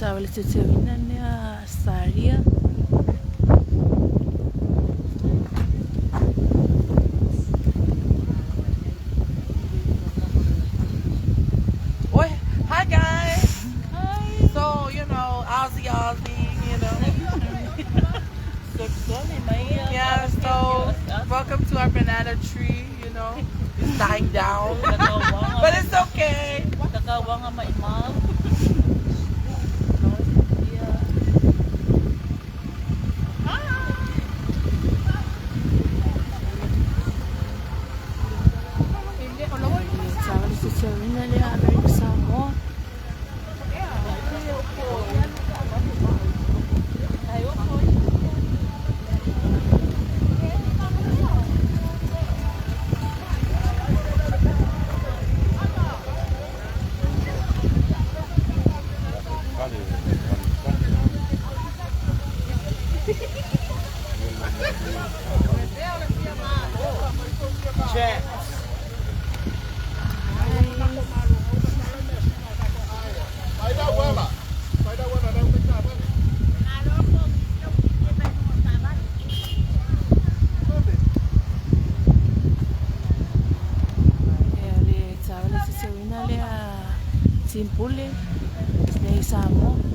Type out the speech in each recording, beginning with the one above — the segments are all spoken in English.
Tauvaga te teuina nea staria. Hi guys. Hi. So, Aussie, Yeah, so welcome to our banana tree, It's dying down. But it's okay. Simpule, nei Samoa.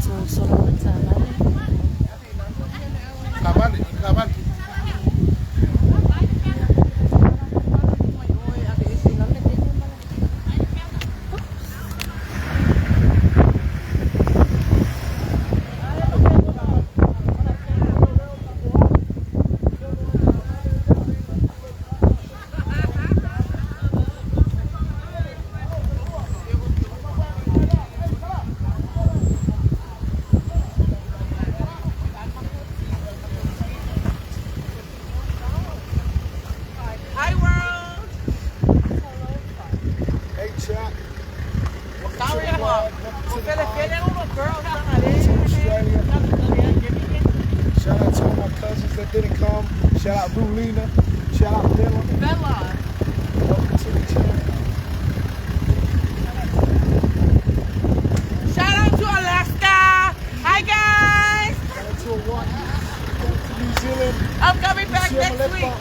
So Solomon Amale. Kaban. Shout out to all my cousins that didn't come. Shout out Rulina. Shout out Bella. Welcome to the channel. Shout out to Alaska. Hi guys. Shout out to Hawaii. Shout out to New Zealand. I'm coming back next week.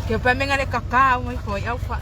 Que para mí es cacao, muy joya, alfa.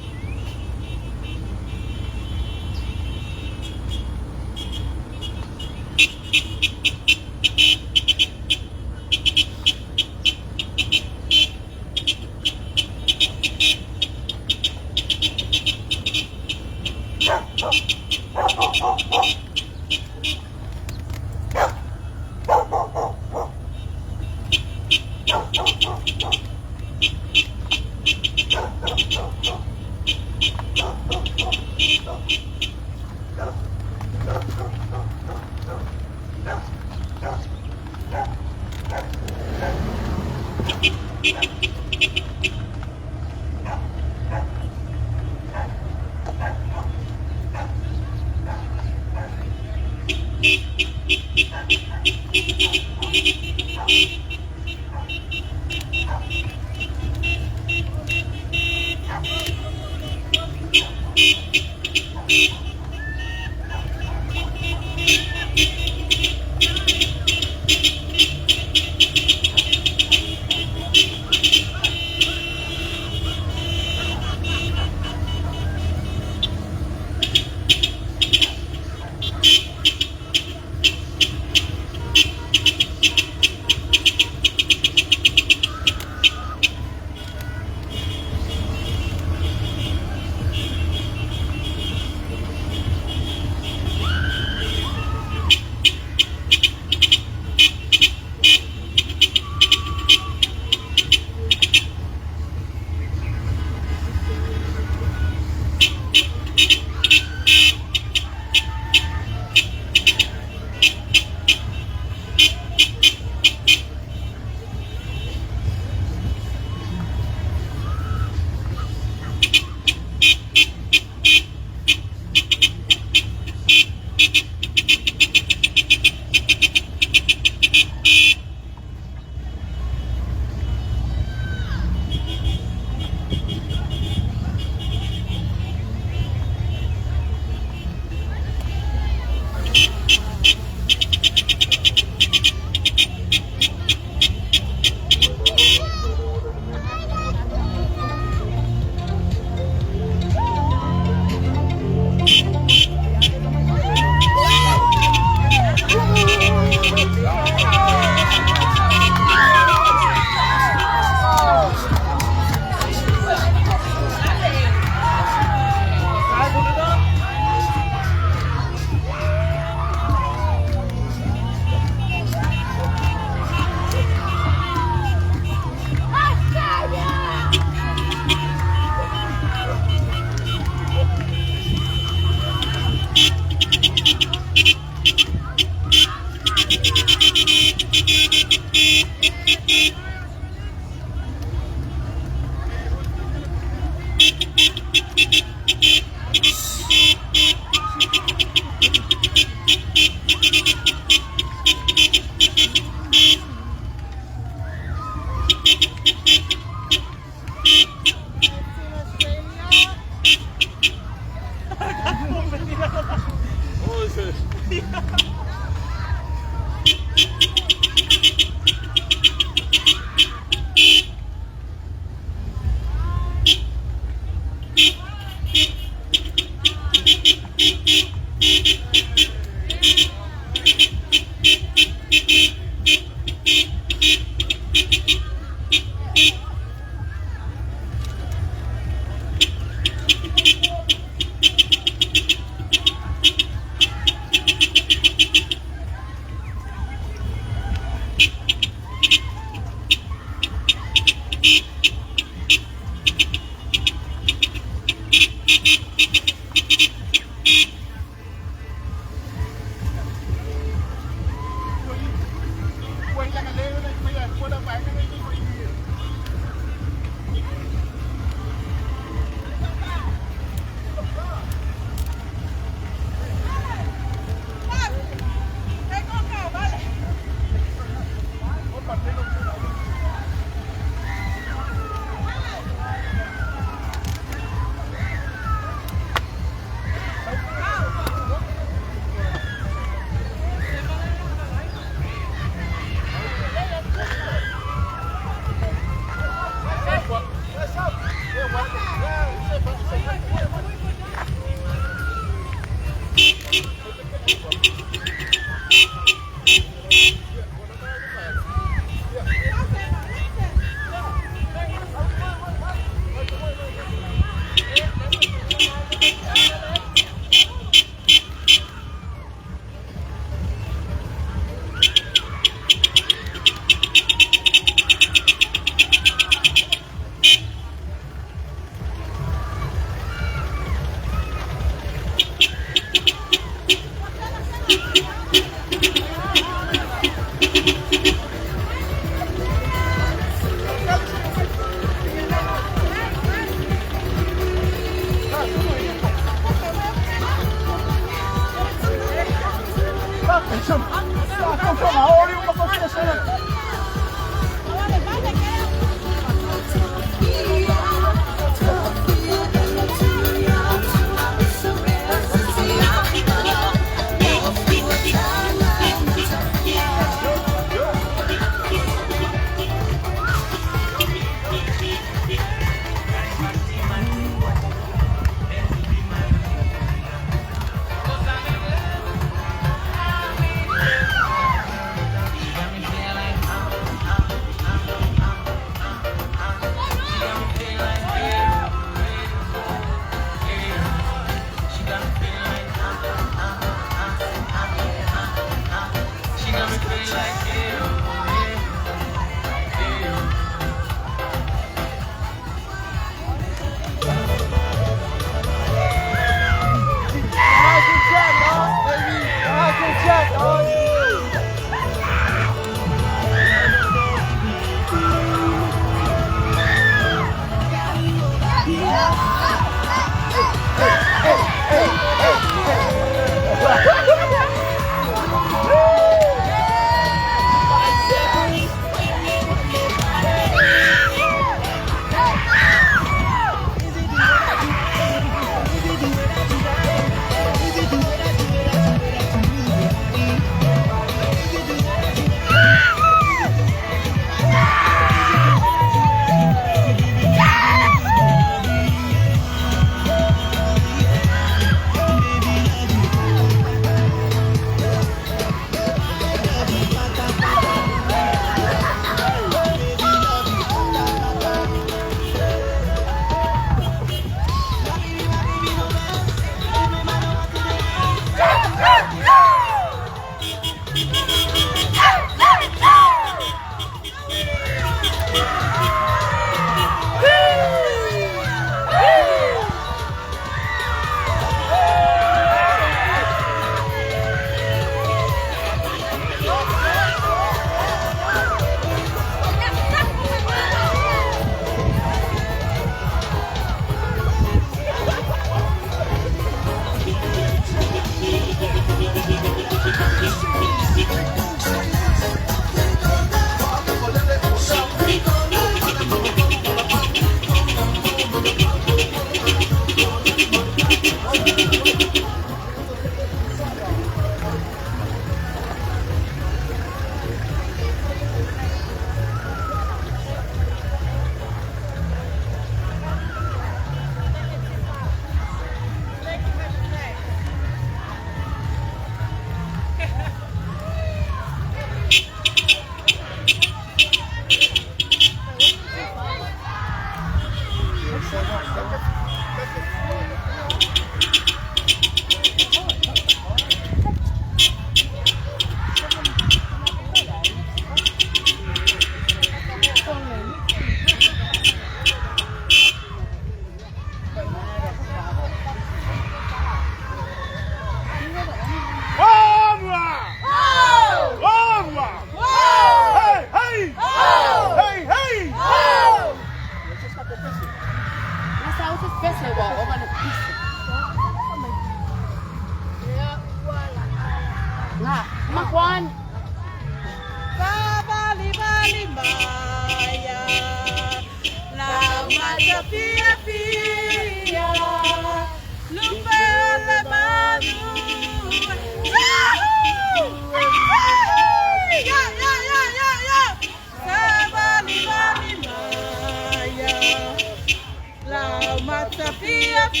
Wait,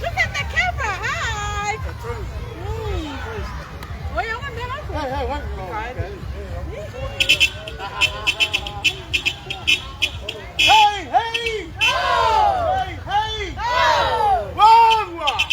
look at the camera. Hi. Ôi, ông ăn đó. Hey, hey! Hey, hey! Wrong one!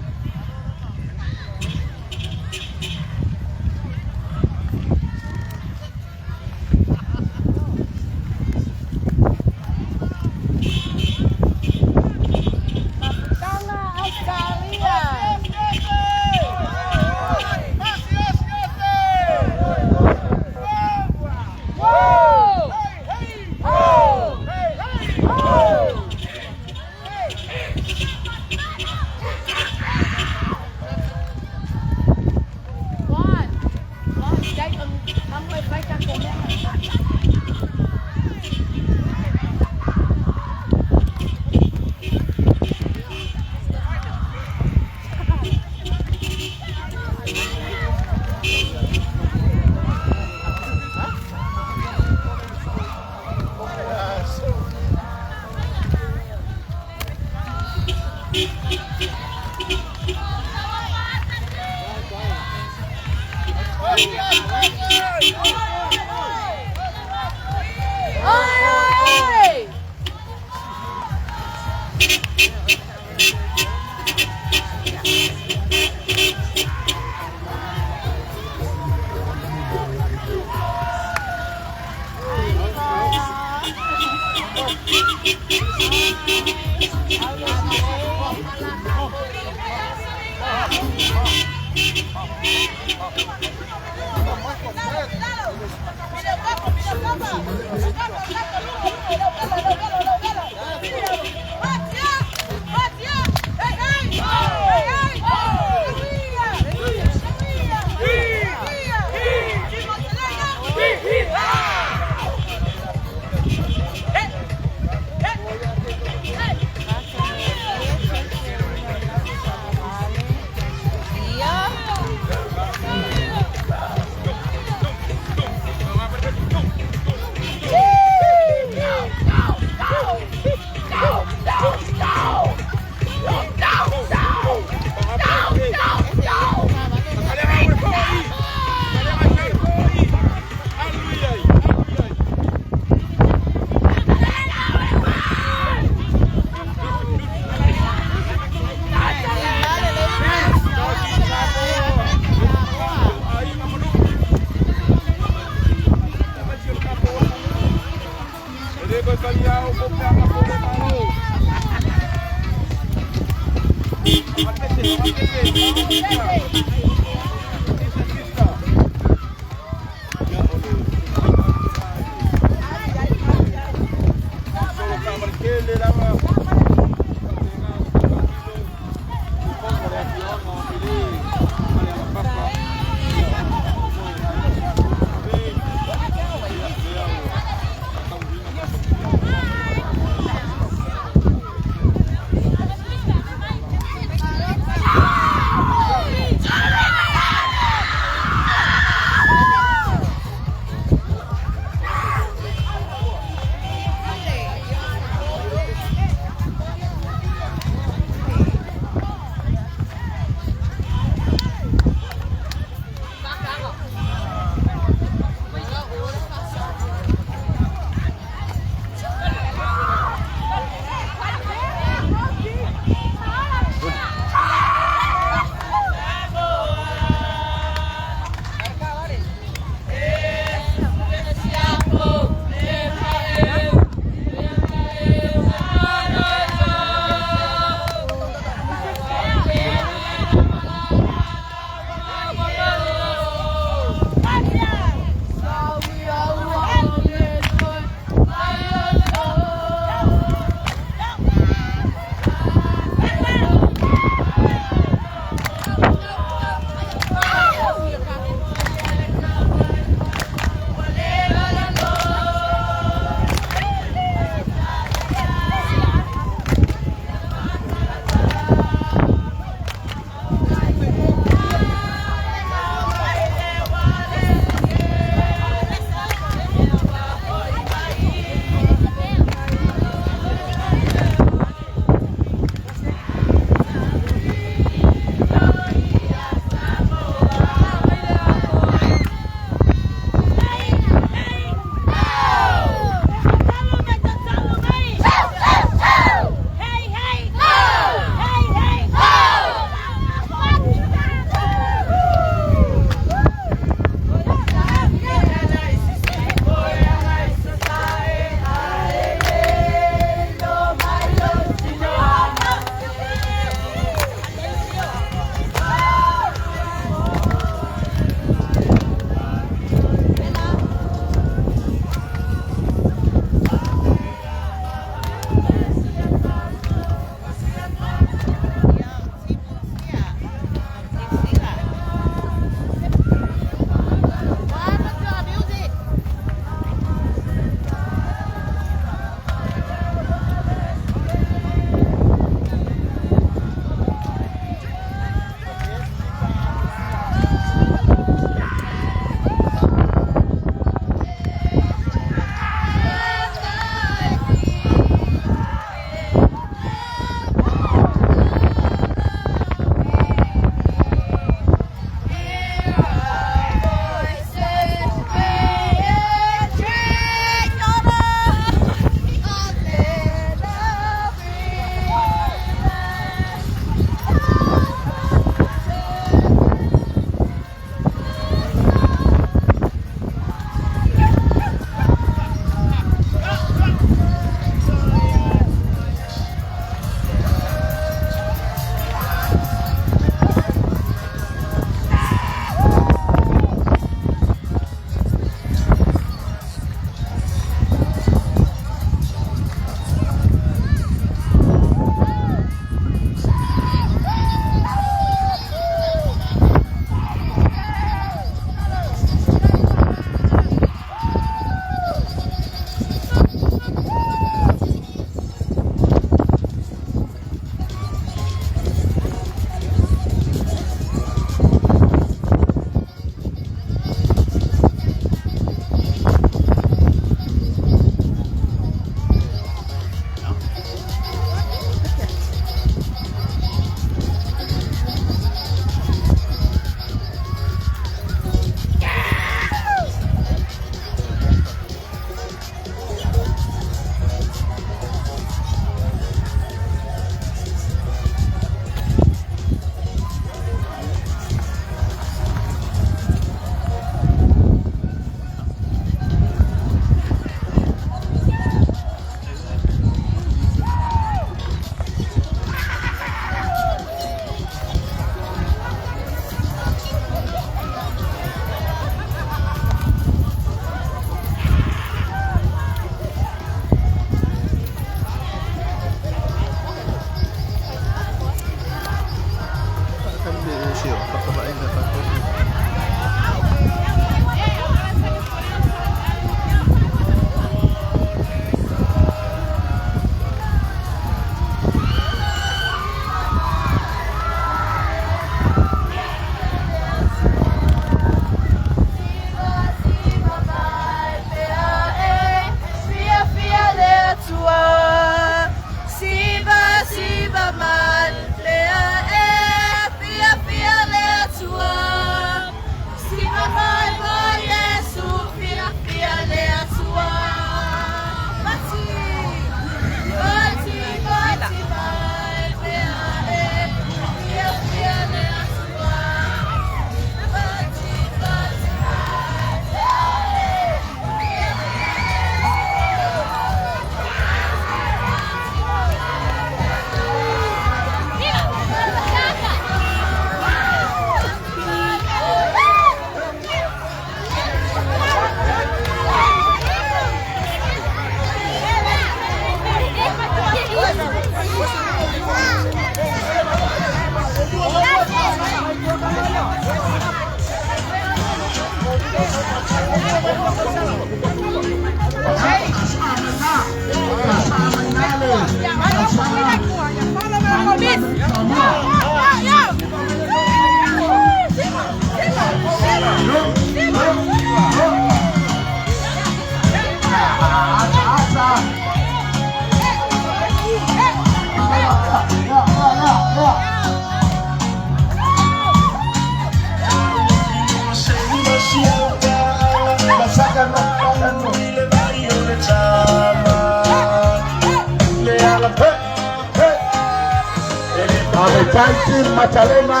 Macalena,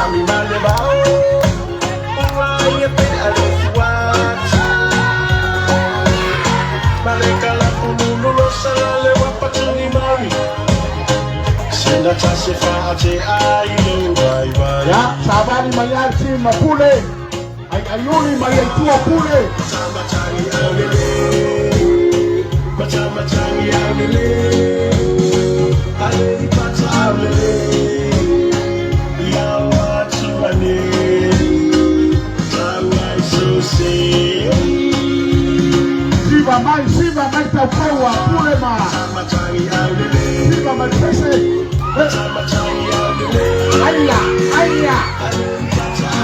Ami maleba, uai pe alefuat. Maleka la pulu lo sale wa patuni mari. Senda tase faate ai lo bye bye. ya sabani mayarti mapule, ay ayuni mayaitua pule. Sama tangi alele, sama tangi alele, aleipata alele. Siva mai tapoa pule ma. Siva mai pese. Aya.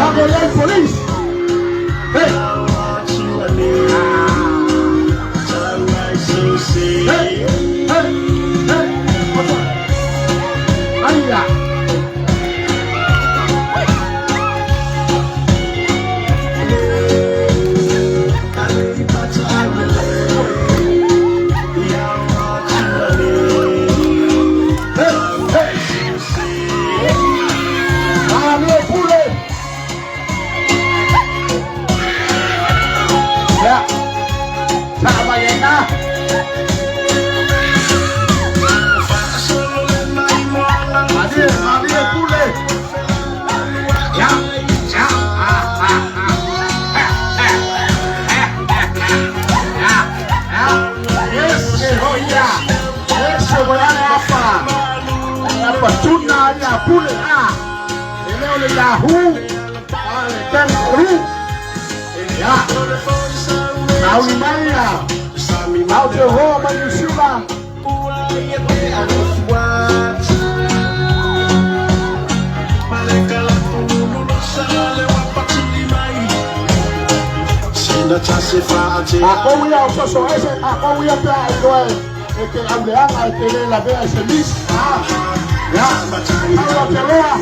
Agora police. Hey. Aya. Tuna ya pule eneo le Yahoo ale Celebratory ya na ulimania au te ho manusura akowia ososo ese akowia pe aidoe que hablean que la vea ese mis ya ahora pelea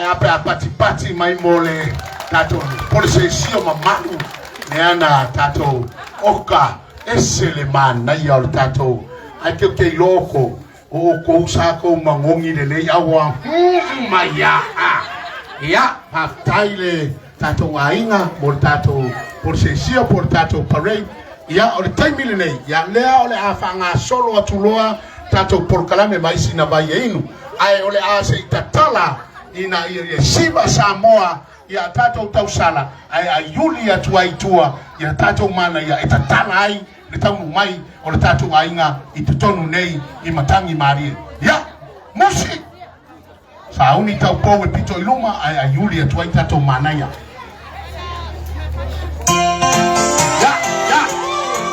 ya pati mai mole tato por se sio mamalu neana tato oka eseleman na ya tato ake ke loko o ko sa ko mangongi le awa maya ya paftaile tato ainga por tato por se sio por tato parade ya o time le ya lea ole afanga solo atuloa tato por kalame maisi na bayeinu ai ole ase tatala ina Siva Samoa ya tato tausala ai ayuli ya tuaitua ya tato mana ya itatala ai nitamu mai o tato ainga itutonu nei imatangi mari ya musi sauni taupo pito iluma ai ayuli ya tuai tato manaia ya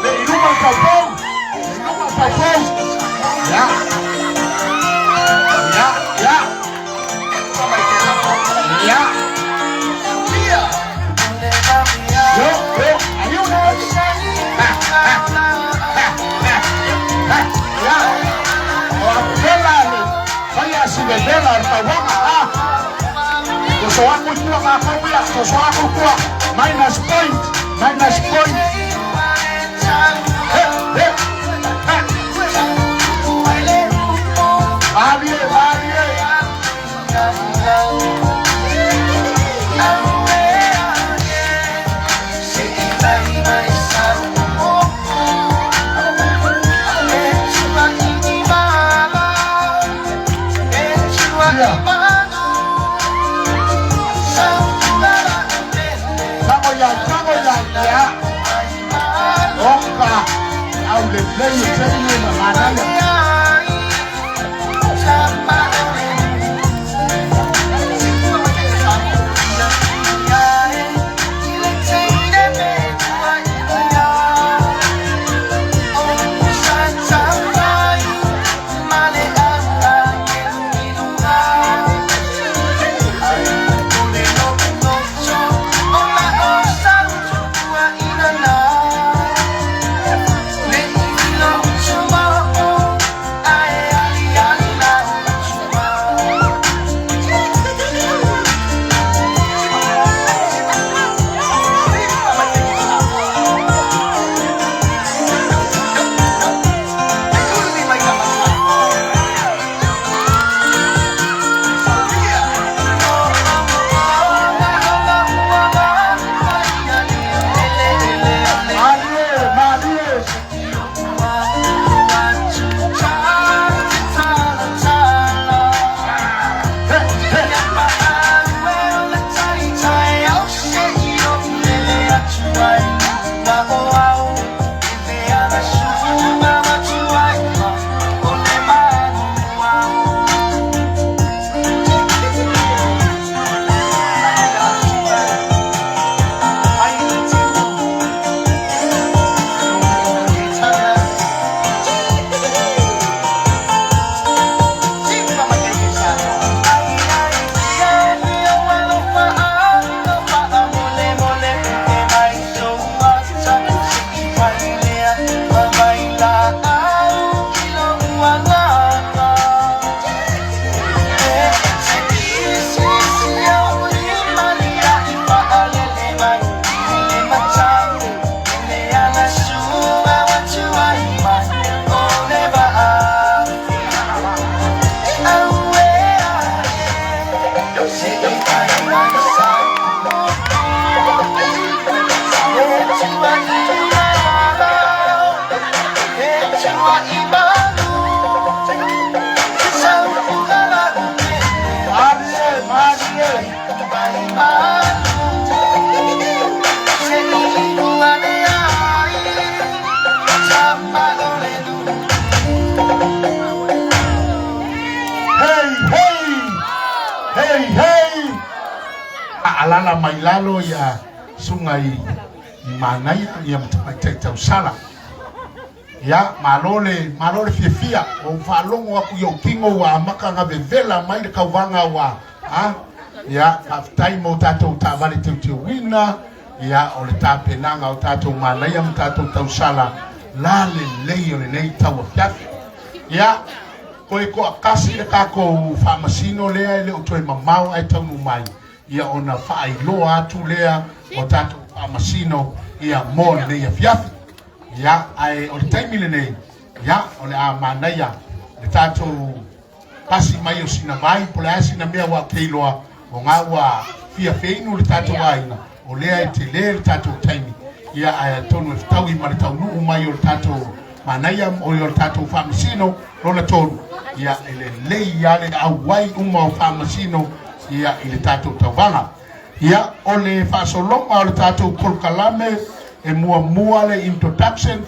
le iluma taupo ya Bela tauvaga kusoa kuwa makombia kusoa kuwa minus point Alala mailalo ya sungai manaia ya tausala ya malole fia o falongo wa yo kingo wa makanga bevela mai de kauvanga wa ya aftai mo tato tavali te wina ya ole tape nanga o tato manaia tato tausala lale leyo le tawa fiafi ya ko akasi de kako famasino lea ile utoi mamau ai tau mai ia ona fai loa atu lea o tato amasino ia mon le ia fiafi ia ai o le taimile nei ia o le a manaia le tato pasi mai o sina mai po le asina mea wa keiloa o ngā wa fia feinu le tato waina o lea e te le tato taimi ia ai tonu e fitaui ma le tau nuu mai o le tato manaia o le tato famasino lona tonu ia ele lei ale awai uma o famasino ia ile tato tauvaga ia ole fasolonga ole tato polkalame e mua le introduction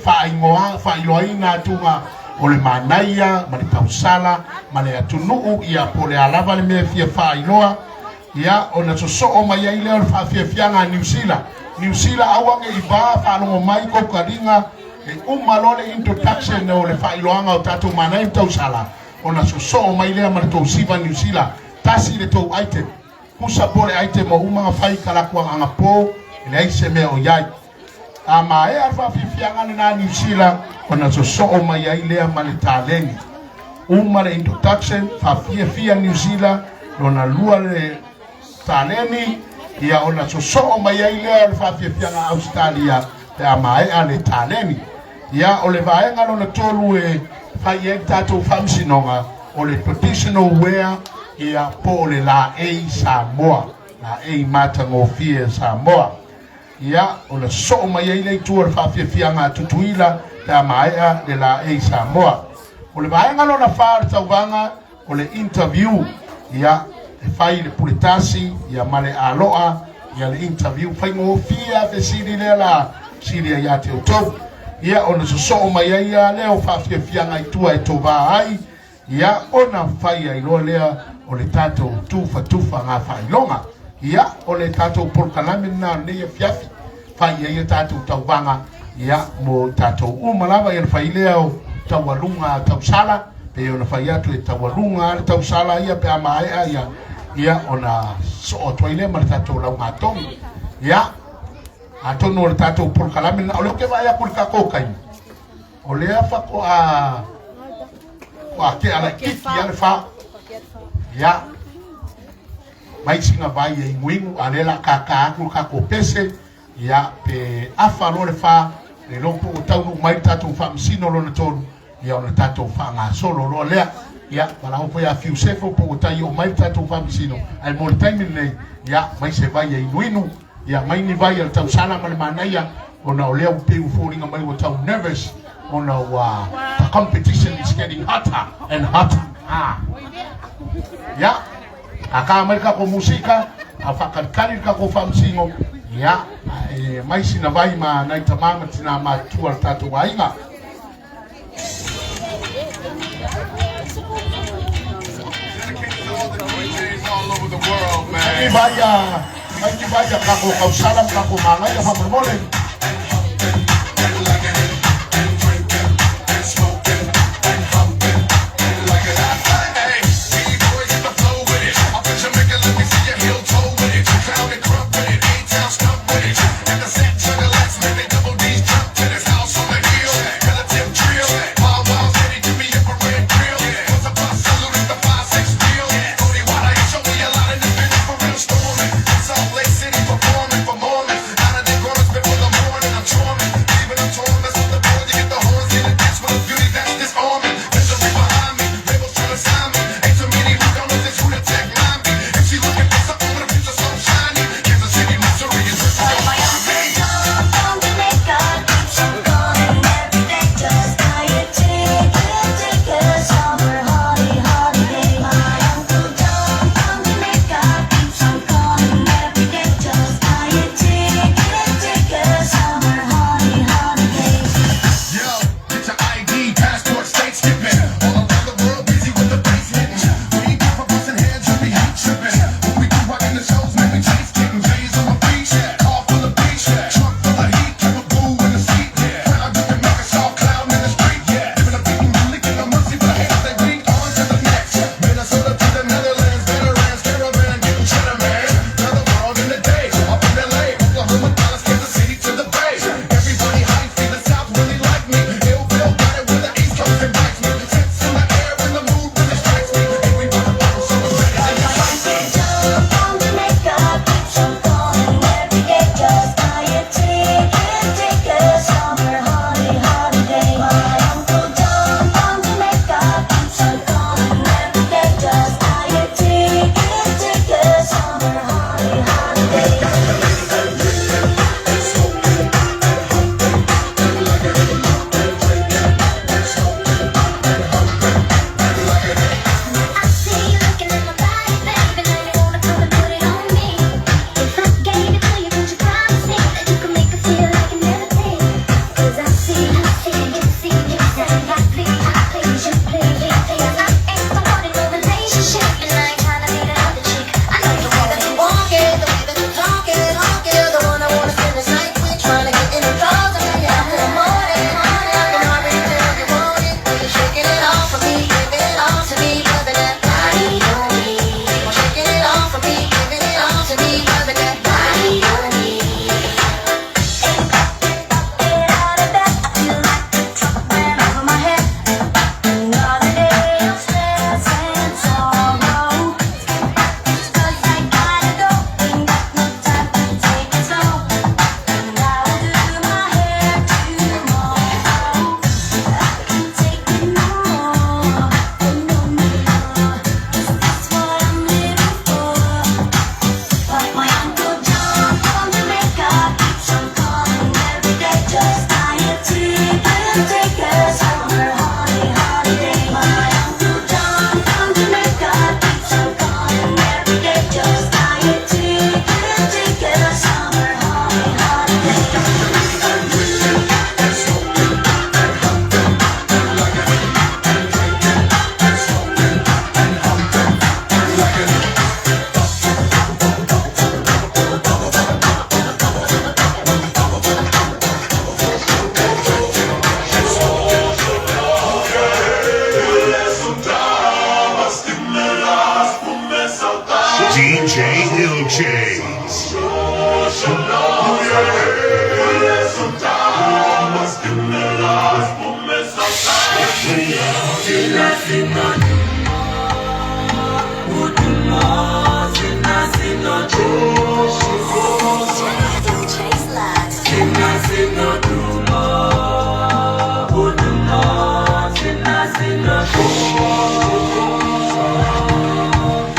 failoaina atunga ole manaia ma le tausala ma le atunuu ia po le alava le mea fia failoa ia ona sosoo mai ai le ole faafiafiaga New Zealand awange i va falogo mai kokaringa e uma lo le introduction ole failoanga o tato manaia tausala ona sosoo mai lea ma le tousiva New Zealand tasi le tou item kusa pole item o uma fai kala kwa anga po le aise me o yai ama e alfa fifianga na New Zealand ona so mai ai le ma le taleni uma le introduction fa fia New Zealand ona lua le taleni ia ona so mai ai le alfa fifianga Australia te ama e ale taleni ia ole vaenga lona tolu e fai e tato famsinonga ole traditional wear ia pole la Samoa la matangofia Samoa ia o le so mai ai le tuar fa fianga tutuila ta mai de la Samoa o le vaenga lona fa tauvaga o le interview ia e fai le pulitasi ia male aloa ia le interview fai ngofia fe siri le la siri ia te utou ia ona so mai ia leo whawhiawhianga i tua e tō ai ia ona whai ai loa lea o le tātou tufa ngā whailonga ia o le tātou porkalame nā nea whiawhi whai ai tātou tauvanga ia mo tātou umalawa ia whai lea o taualunga tausala pe ona whai atu e taualunga tausala ia pe amaile ia ona so o toile ma tātou lau mātongi ia atono le tātou porkalame nā o le ke vai a kur kakokai o lea whako ke ala kiki ale wha ia mai singa vai e inguingu alela kaka aku kako pese ia pe afa lo le wha le lopo o taunu mai tātou wha msino lo na tonu ia o le tātou wha ngā solo lo lea ia wala hopo ia fiu sefo po o tai o mai tātou wha msino ai mo le taimin nei ia mai se vai e inuinu ia mai ni vai al tausala ma le manaia ona o lea upe uforinga mai o tau nervous ona the competition is getting hotter and hotter ya aka Amerika ko musika afakarikari ka ko famsingo ya mai sina vai ma na itamama tina ma tual tatu wainga all over the world, man. Vaya ka ko tausala ka ko manaia fa mole Performing for more, out of the corners before the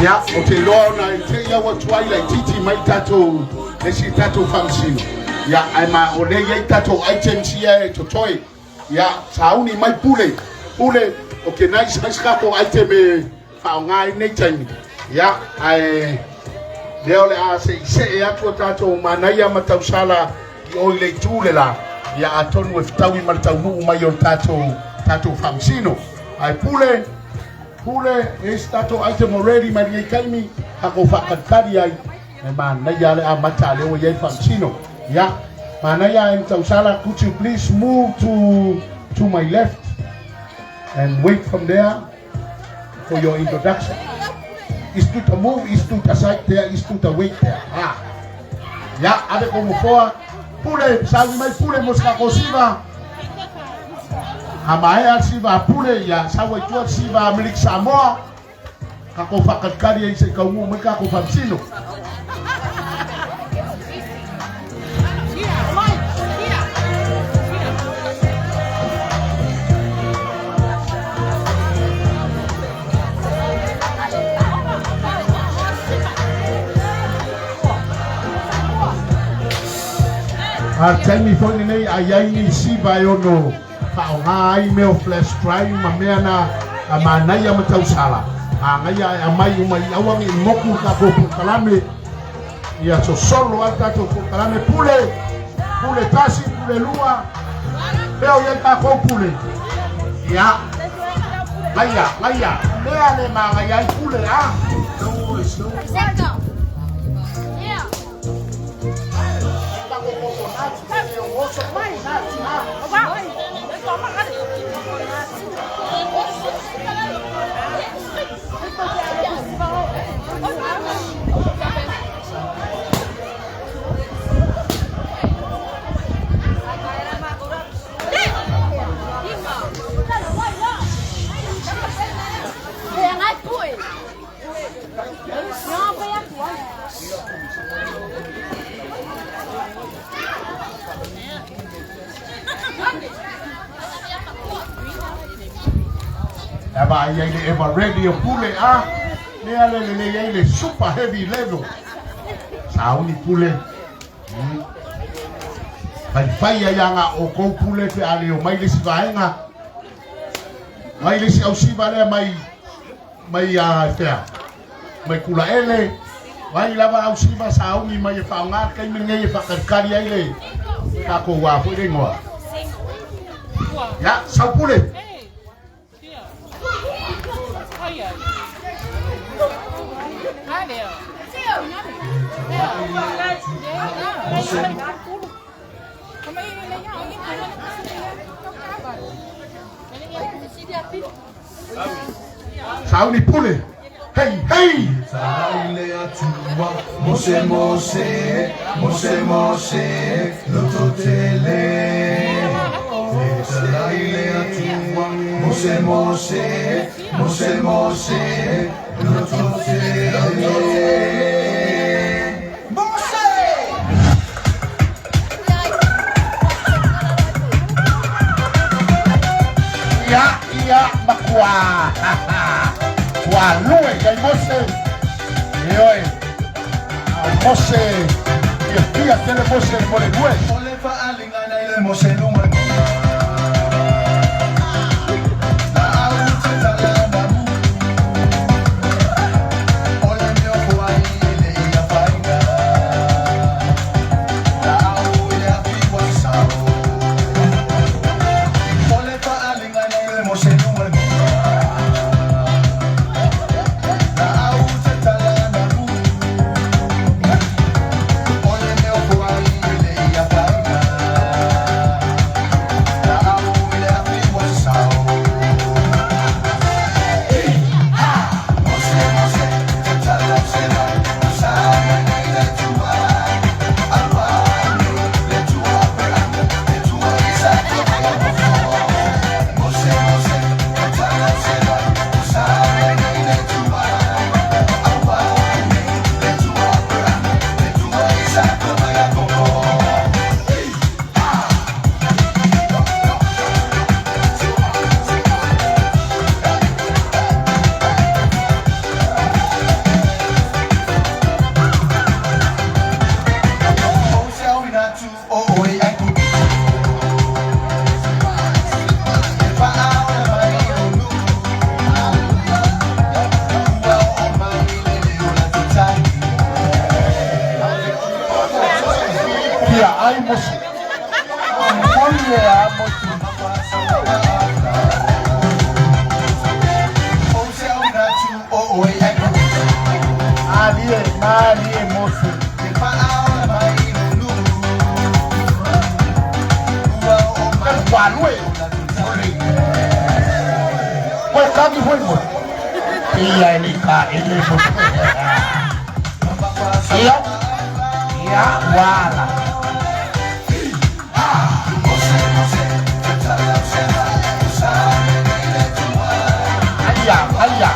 Yeah, okay, Lord, I tell you what twilight titi my tattoo, and she tattoo function. Yeah, I'm a ole tattoo items here to toy. Yeah, sauni my pule. Okay, nice couple item found I nature. Yeah, I they all say tattoo manaia tausala ole tulela. Yeah, I turn with tawi martamu my tattoo function. I Pule is tato item already Maria Kaimi hako fakatari ai manaia le amata le yai famsino. Yeah, manaia and tausala, could you please move to my left and wait from there for your introduction. Is to move, is to side there, is to wait there. Ah. Yeah, ade como for pule sabe mai pule mosca cosiva. Amaile siva pule ya sawa tu siva milik Samoa kako fakatari ise kaumu meka ko famsino. Artemi foni nei ayaini siva yono. Hai meu flash drive mameana manaia tausala ngaya amai umai awang moku ka ko kalame ya so solo ata to kalame pule tasi pule lua leo ya ka ko pule ya ngaya lea le ngaya pule Ever ready a pule le super heavy level. Sauni pule. Fai yanga o ko pule pe ale o mai le sivaenga. Mai le si au sivale mai fea. Mai kula ele. Mai lava au siva sauni mai faunga kai mengai fakari ele. Ka ko wa fu ngoa. Ya, sau pule. Sauni pule. Hey. Amaile atua, mose, lototele. Amaile atua, mose, lototele. Ya makwa. Wa lue ya mose. Yoe. Mose. Ya pia tele mose por el lue. Ole fa alingana ile mose lumwe. Koe kami hoi mo. Ia ini ka ini mo. Ia. Ia wala. Ayah.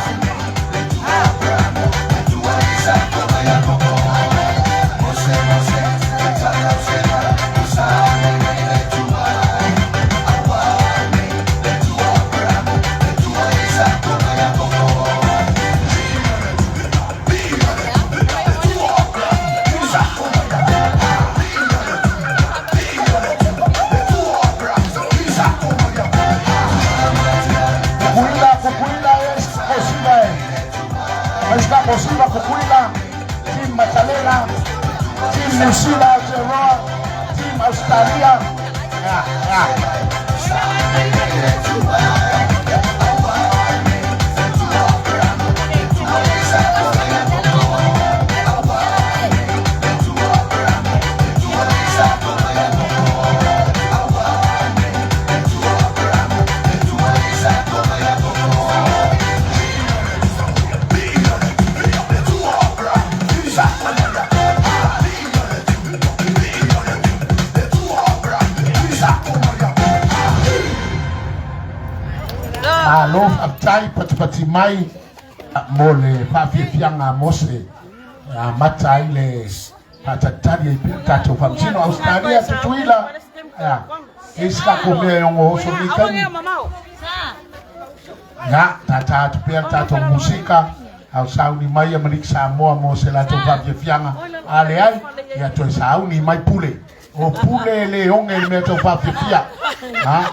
Posiba Kukuila, Team Matalela, Team New Zealand, Team Australia. Alo aptai pati mai mole fafianga mose matai le patatari tato famsino Australia tuila ya iska kome ngo so mikani ya tata tuper tato musika au sauni mai ameriksa mo mo selato fafianga ale ai ya to sauni mai pule o pule le onge meto fafia ha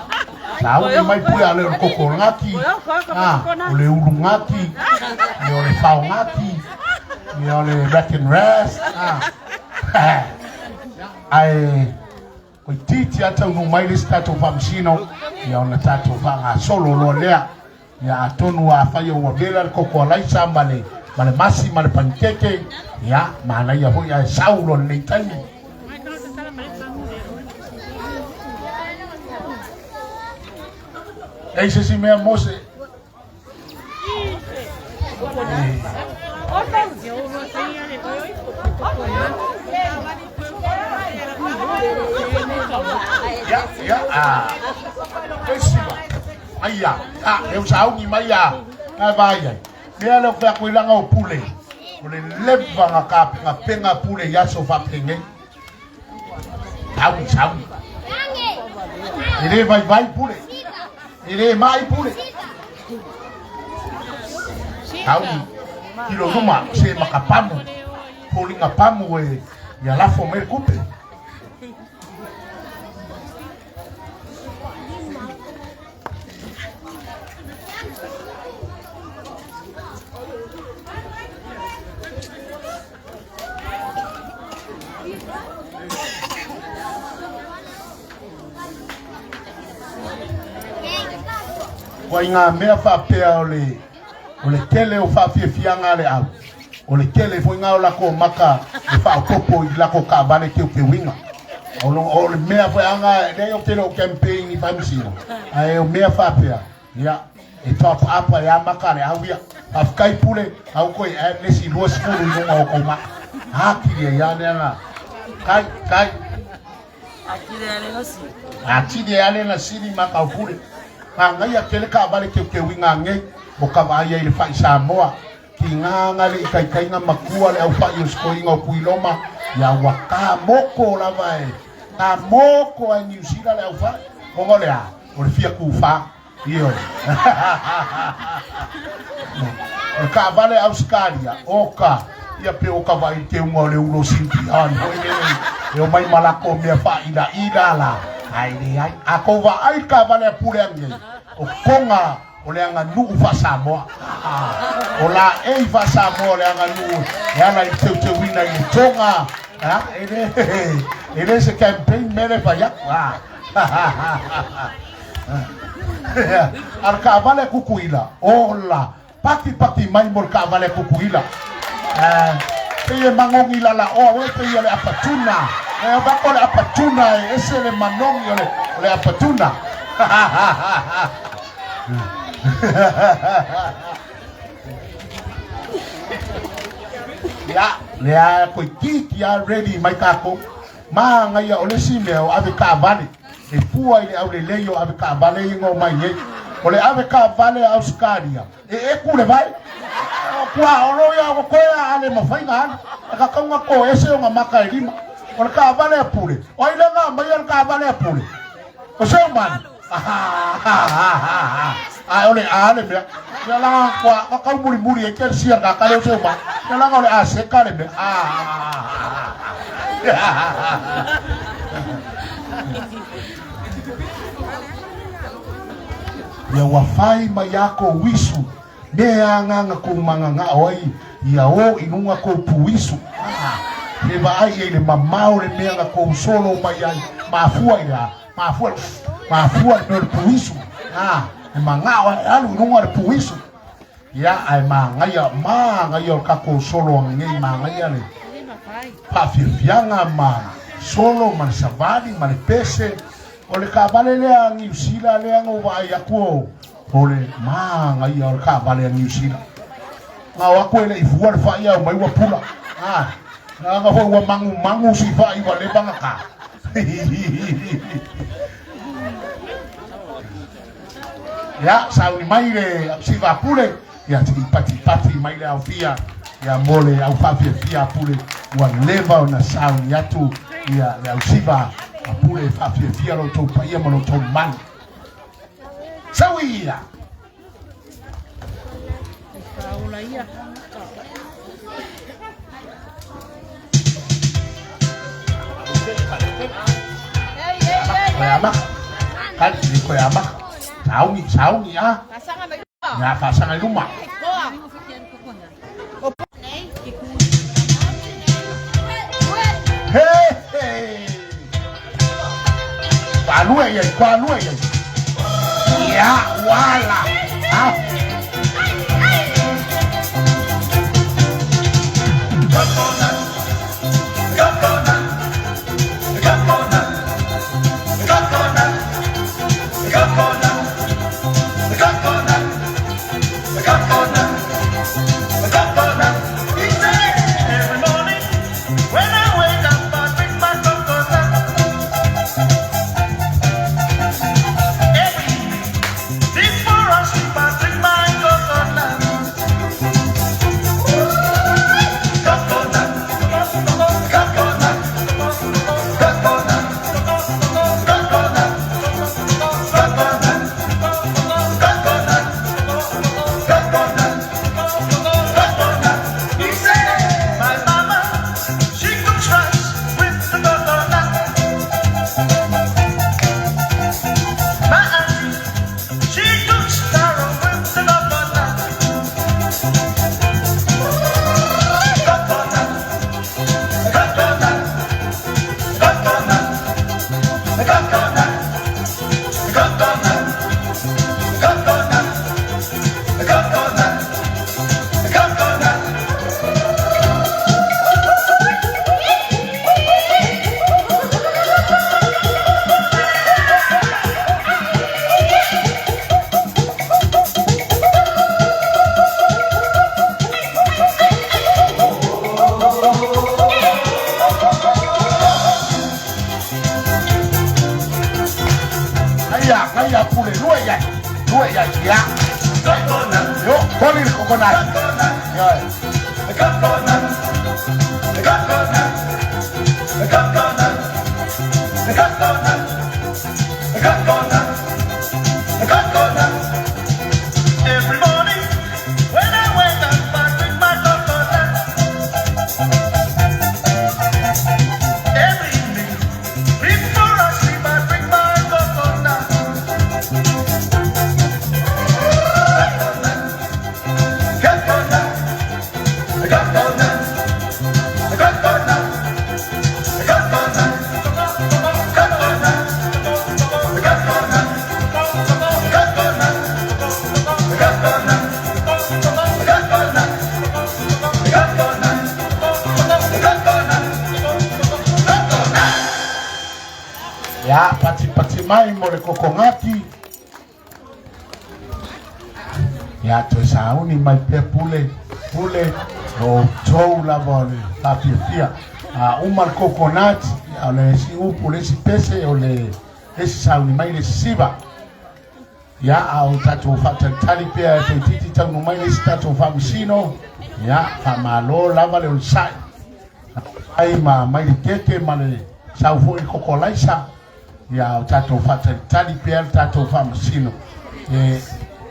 Tahu ni mai pule ale koko ngaki, ole ulu ngaki, ni ole pau ngaki, ni ole back and rest, ai koi titi ata unu mai le stato famsino, ni ona tato fanga solo lo lea, ya tonu wa fayo wa bela koko laisa male masi male pankeke, ya manaia ho ya saulo le tani. Ese sí me mose. Ya. Maya. Eu sao ni maya. Vaya. Dia lo fa kuila ngo pule. Pule leva nga penga pule ya so fa penge. Sao. Ele vai pule. Ele mai pule. Tahu kilo rumah se makapamu. Puli ngapamu we ya lafo merkupe. Wa inga mea fa pea ole kele o fa fianga le au ole kele fo inga ola ko maka e fa popo i la ko ka bale ke winga ole mea fa anga de o tele o campaign ni famsino ai o mea fa pea ya e top apa ya maka le au ya afkai pule au ko e le si lo skulu no ko ma ha ki ya ne nga kai akide ale na siri maka pule Manaia kele ka bale ke winga nge o ka vaia ile fa Samoa ki nganga le kai nga makua le au fa yo skoinga kuiloma ya waka moko la vai na moko a New Zealand le au fa ngolea o le fia kufa io o ka vale Australia o ka ia pe o ka vai te ngole ulo sinti an o mai malako me fa ida la ai ako va ai ka vale pule ange o konga o le anga nu fa Samoa o la e fa Samoa le anga nu ya na te wina i tonga ele se campaign mele fa ya ar ka vale kukuila ola paki mai mor ka vale kukuila pe mangongi la o we pe le apatuna ba ko le apatuna ese le manongi le apatuna Ya, lea ko kiki ya ready mai kako. Ma ngai o le simeo ave ka vale. E pua ile au le leio ave ka vale ngo mai ye. O le ave ka vale Australia. E kule vai. Kwa oro ya ko ya ale mafainga. Ka kaunga ko ese o maka lima. O le ka vale pule. O ile nga mai o ka vale pule. O se man. Ai ole ale me. Ya la kwa ka muri muri e ker sia ka le se man. Ya la ole a se ka le me. Ya wafai mayako wisu mea nganga ko manganga oi ya o inunga ko puisu le vai ele mamau le mea ko solo mai mafua no puisu mangao alu inunga puisu ya ai manga ya ka ko solo ngai manga ya le pa fianga ma solo man savali man pese ole ka vale le New Zealand le ngo vai ako ole manga ia ole ka vale New Zealand nga wako ele ifuar fa ia mai wa pula nga ho wa mangu si fa i wa le banga ka ya sauni mai le si va pule ya ti pati mai le afia ya mole au fa fia pule wa leva na sauni ya tu ya le siva apure fa fia lo to pa ia mo to man sawia Koyama kan di koyama sauni ya ya pasangan rumah hey kwa nue ya wala ya pule lue ya ya yo koni coconut Every morning when I wake up, I drink my coconut. Every evening before I sleep, I drink my coconut. ya pati mai mo le kokongati Ya to sauni mai pe pule o tou la vole papia uma coconut ole si upu si pese ole esi sauni mai le siva ya au tatu fata tali pe te titi tanu mai le tatu fa misino ya fa malo lava le sai ai ma mai le keke male sau fo i kokolaisa ya tatu fata tali pe tatu fa misino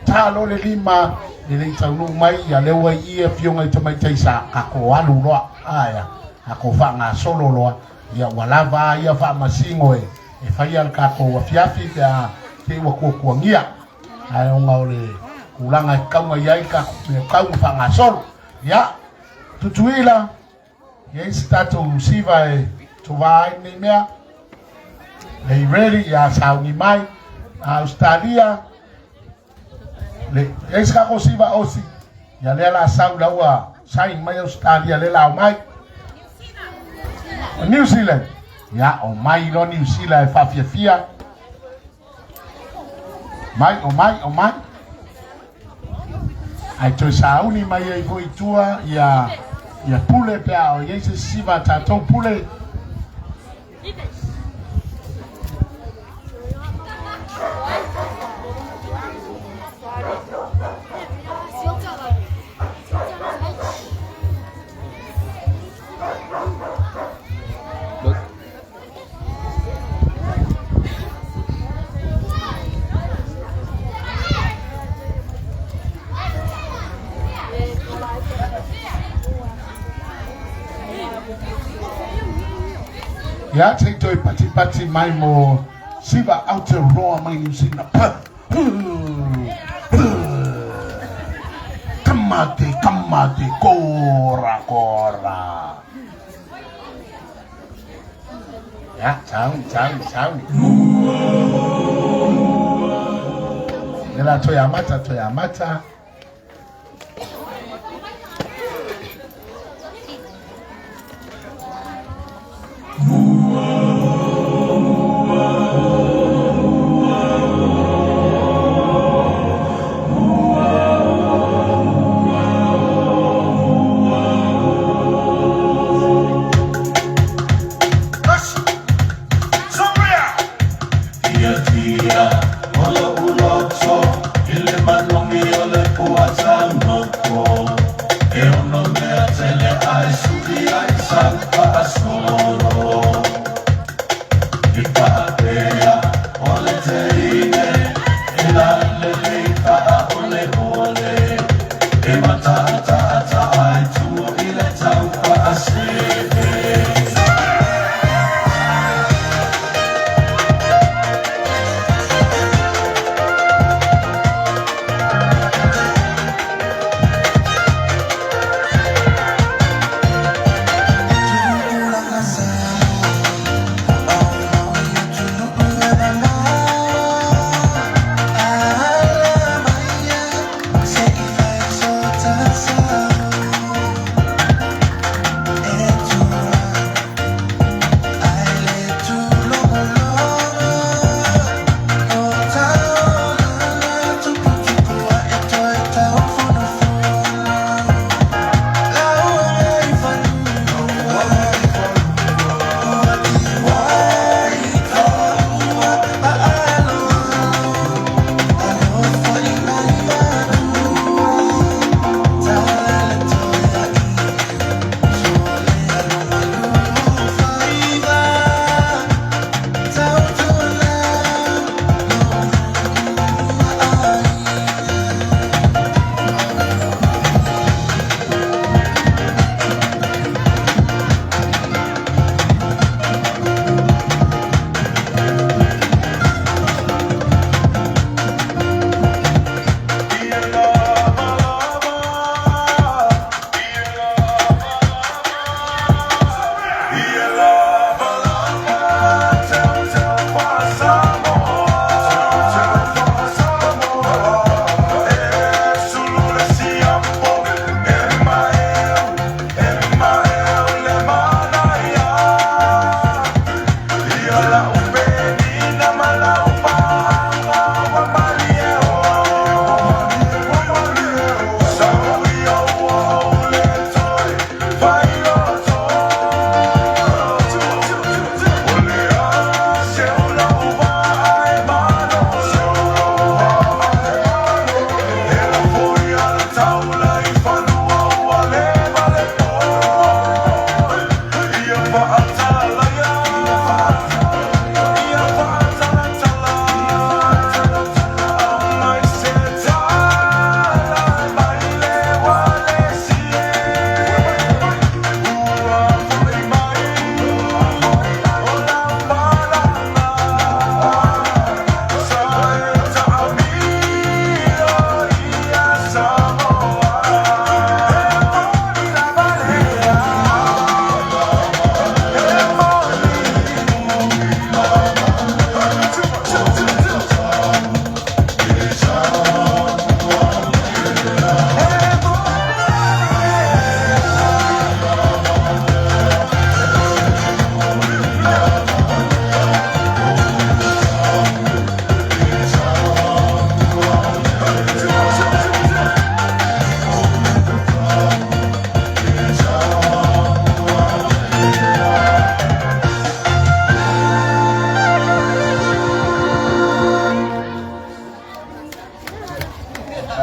talo le lima le tanu mai ya le wa i afioaga te mai taisa ako alu loa aya ako fanga solo loa ya walava ya fa masingo e fai al kako afiafi da te wa kuangia ai nga ole kulanga kaunga yai ka kau fanga solo ya tutuila ya stato siva e tuvai ni mea le ready ya sauni mai Australia le eska ko siva osi ya le la saula wa sai mai Australia le la mai New Zealand ya o mai lo New Zealand fa fia mai o mai ai to sauni mai e ko itua ya pule pe o yese siva tato pule ya take to pati mai mo siva out roa mai ni sina kamate kora ya chao nela to ya mata Tia, ole uloto, ile malongi ole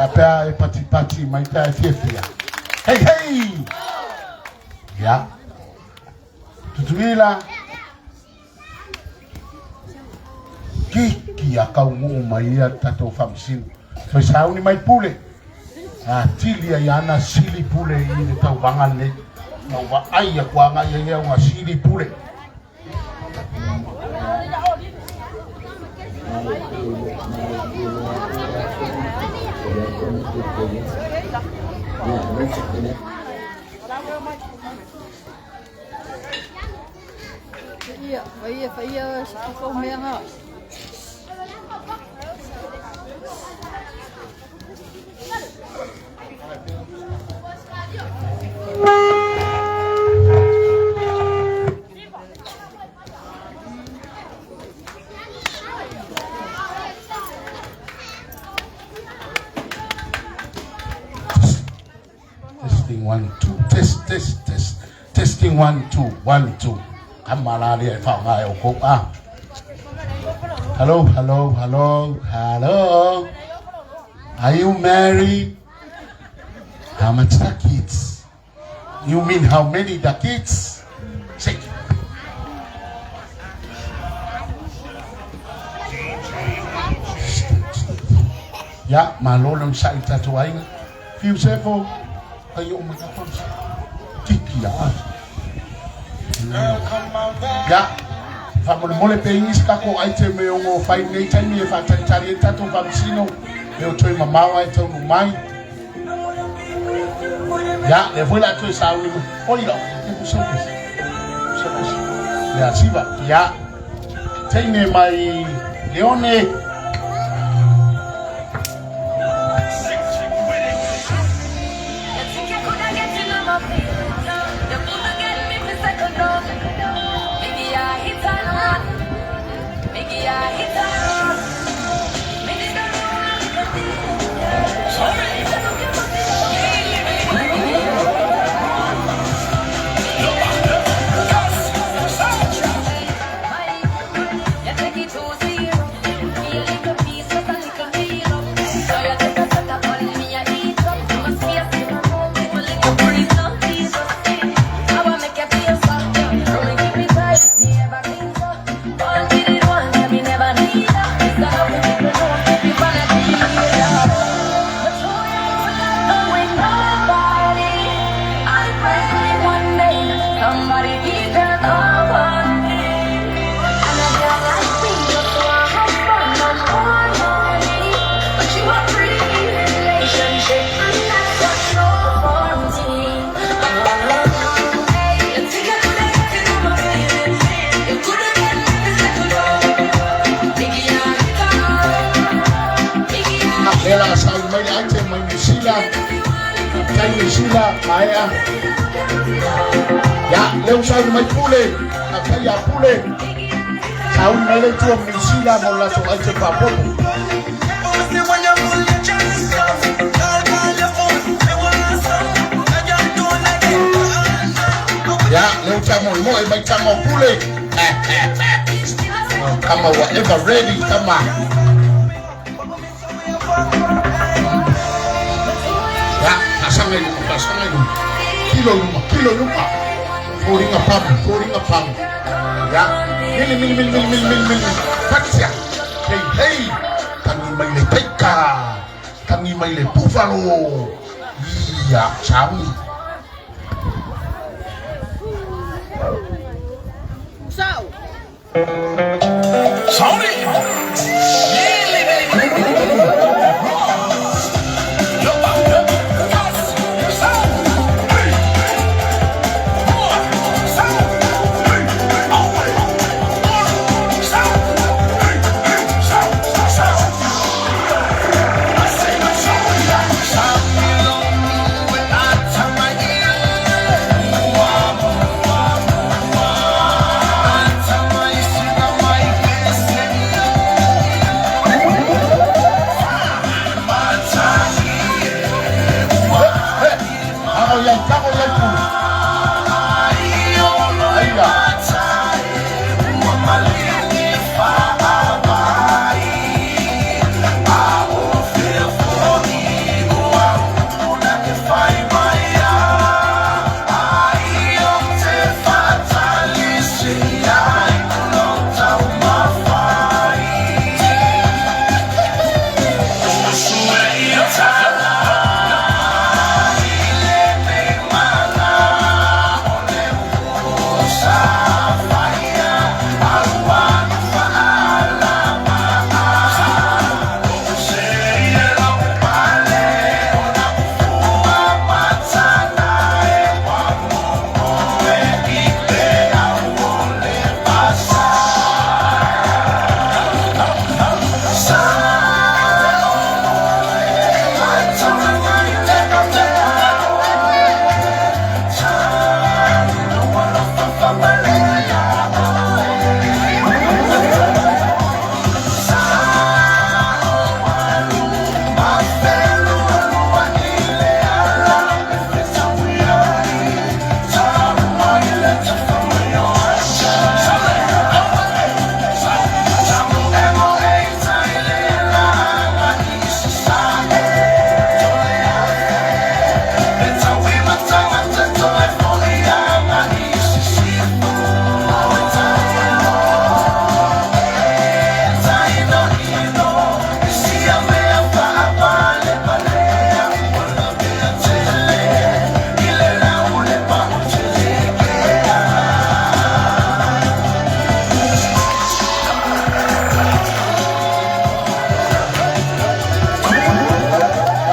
Pea e pati mai pea e fia. Hey! Ya. Tutuila. Kiki a kaungu mai a tatou whamsinu. Toi sauni mai pule. Tili a iana sili pule i ne tauvaga le. Tauva ai a kuanga i lea unga sili pule. Faia ko mea. Testing 1 2 test. Testing 1 2 1 2. Amalali e whaunga e o ko Hello. Are you married? How much the kids? You mean how many the kids? Say. Ya, malolong sa itatuay. Few sefo. Ayo umakapon sa kiki ya. Ya, mole pengis kako item me ngo fai nei tani e fa tantari tato vamsino e o Tuimavave e tau mai. Ya, e foi la tu sa uni. Oilo, e busopis. Ya, siva. Ya. Teine mai Leone. Ela sabe mai ante mai misila. Kai misila maya. Ya, leu sabe mai pule. Kai ya pule. Sau mai le tu misila mo la so ante papo. Ya, leu chamo mo mai chamo pule. Come on, whatever ready, come on. Ya, pasangan itu. Kilo lupa. Pouring apam. Ya, mil. Patsia. Hey. Kami maile buffalo. Iya, sawi. Sorry.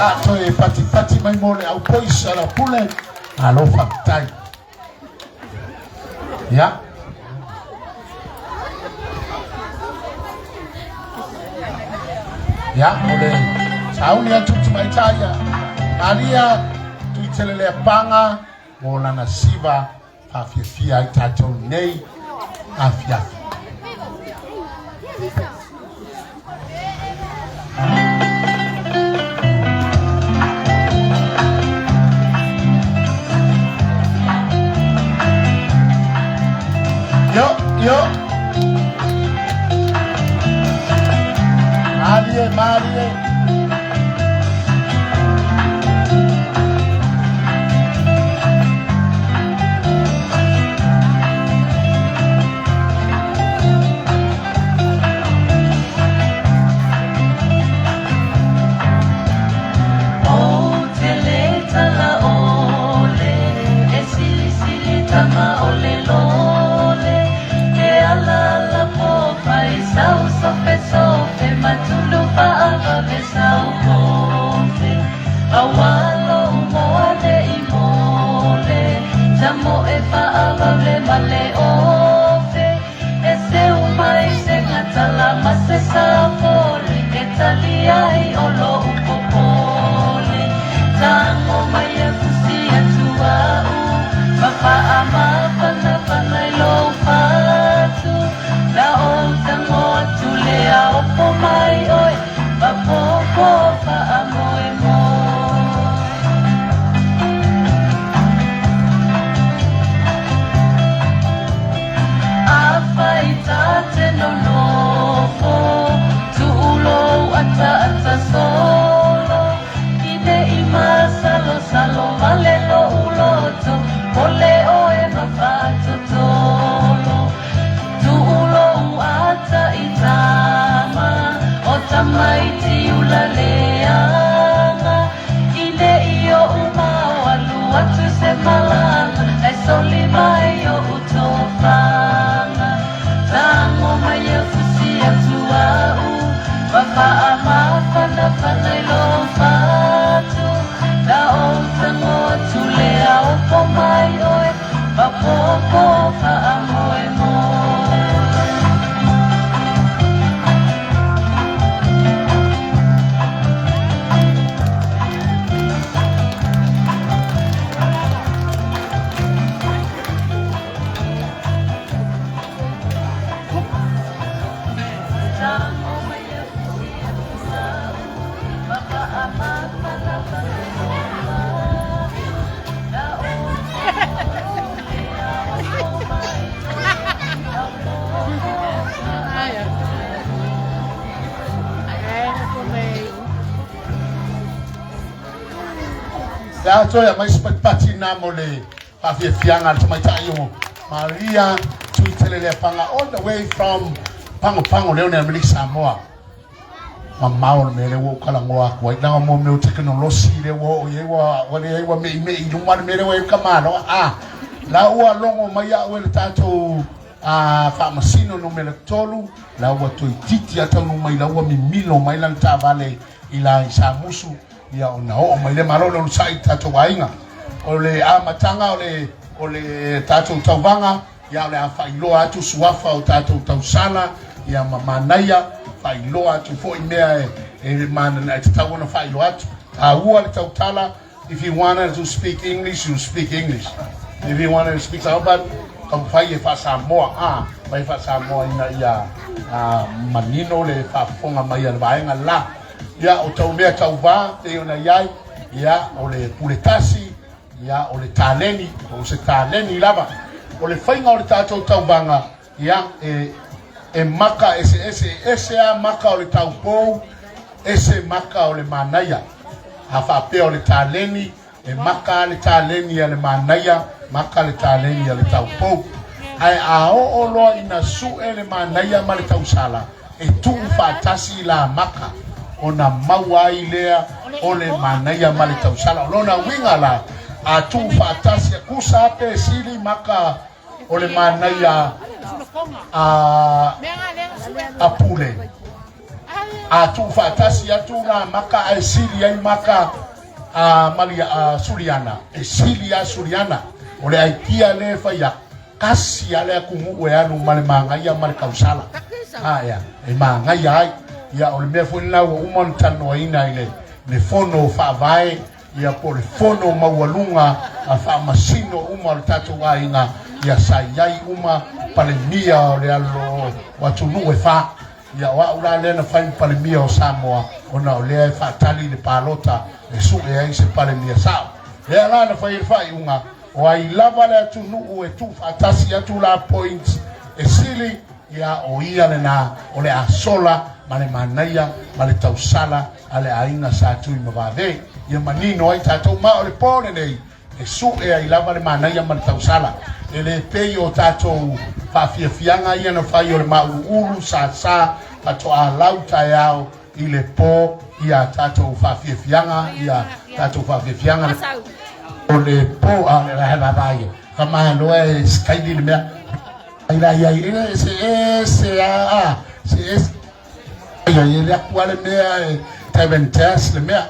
Ya to e pati mai mole au poisa la pule alo fatai. Ya. Ya mole sauli ya tutu mai taya. Maria tuitelele panga mola na siva afia tato nei afia. Yo. Marie. Ya joya mais pati na mole afia fianga tumaitayo Maria tuitelele panga all the way from pango leo na Amerika Samoa. Mamao mele wo kala ngoa kwa ina mo me technology le wo yewa me ilumwa mele wo kamano la wa longo maya wel tato famasino no mele tolu la wa to titi ata no mai la wa mimilo mai lan tavale ila isamusu ya ona o mai le marolo no sai tato wainga ole amatanga ole tato tauvaga ya le afailo atu suafa o tato tausala ya manaia failo atu fo imea mana tawona failo atu aua le tautala. If you want to speak English, you speak English. If you want to speak Samoan, come fai fa Samoa vai fa Samoa ina ya manino le fa fonga mai le vaenga la ya o taumea tauva te ona yai ya ole puletasi ya ole taleni o se taleni lava ole fainga ole tato tauvanga ya maka ese a maka ole taupou ese maka ole manaia hafa pe ole taleni maka le taleni ale manaia maka le taleni ale taupou ai ao olo ina su ele manaia male tausala tu fatasi la maka ona mawai lea ole manaia male tausala ona wingala tu fatasi kusa pe sili maka ole manaia apule a tu fatasi atu na maka a silia I maka a malia suriana e silia suriana ole ai kia le fa ya kasi ale kumu e anu male manaia male tausala ya e manaia ya ole me fo na wo montano ina ile le fono fa vai ya por fono mawalunga a fa masino uma tatu wa ina ya sayai uma palemia ole alo watunu e fa ya wa ula le na fa palemia o Samoa ona ole fa tali le palota e su e ai se palemia sa ya la na fa unga wa ilava le tunu e tu fatasi ya tu la points e sili ya o ia le na ole a sola male manaia male tausala ale aina sa Tuimavave ya manino ai tatou ma ole pole nei e su e ai lava le manaia male tausala ele peio tatou fafiafianga ia na fai ole maulu sa pato a lauta yao ile po ia tatou fafiafianga ia tatou fafiafianga ole po a le hela vai kama no e skaidi le mea ila ia se ya ile kwa le mea teventes le mea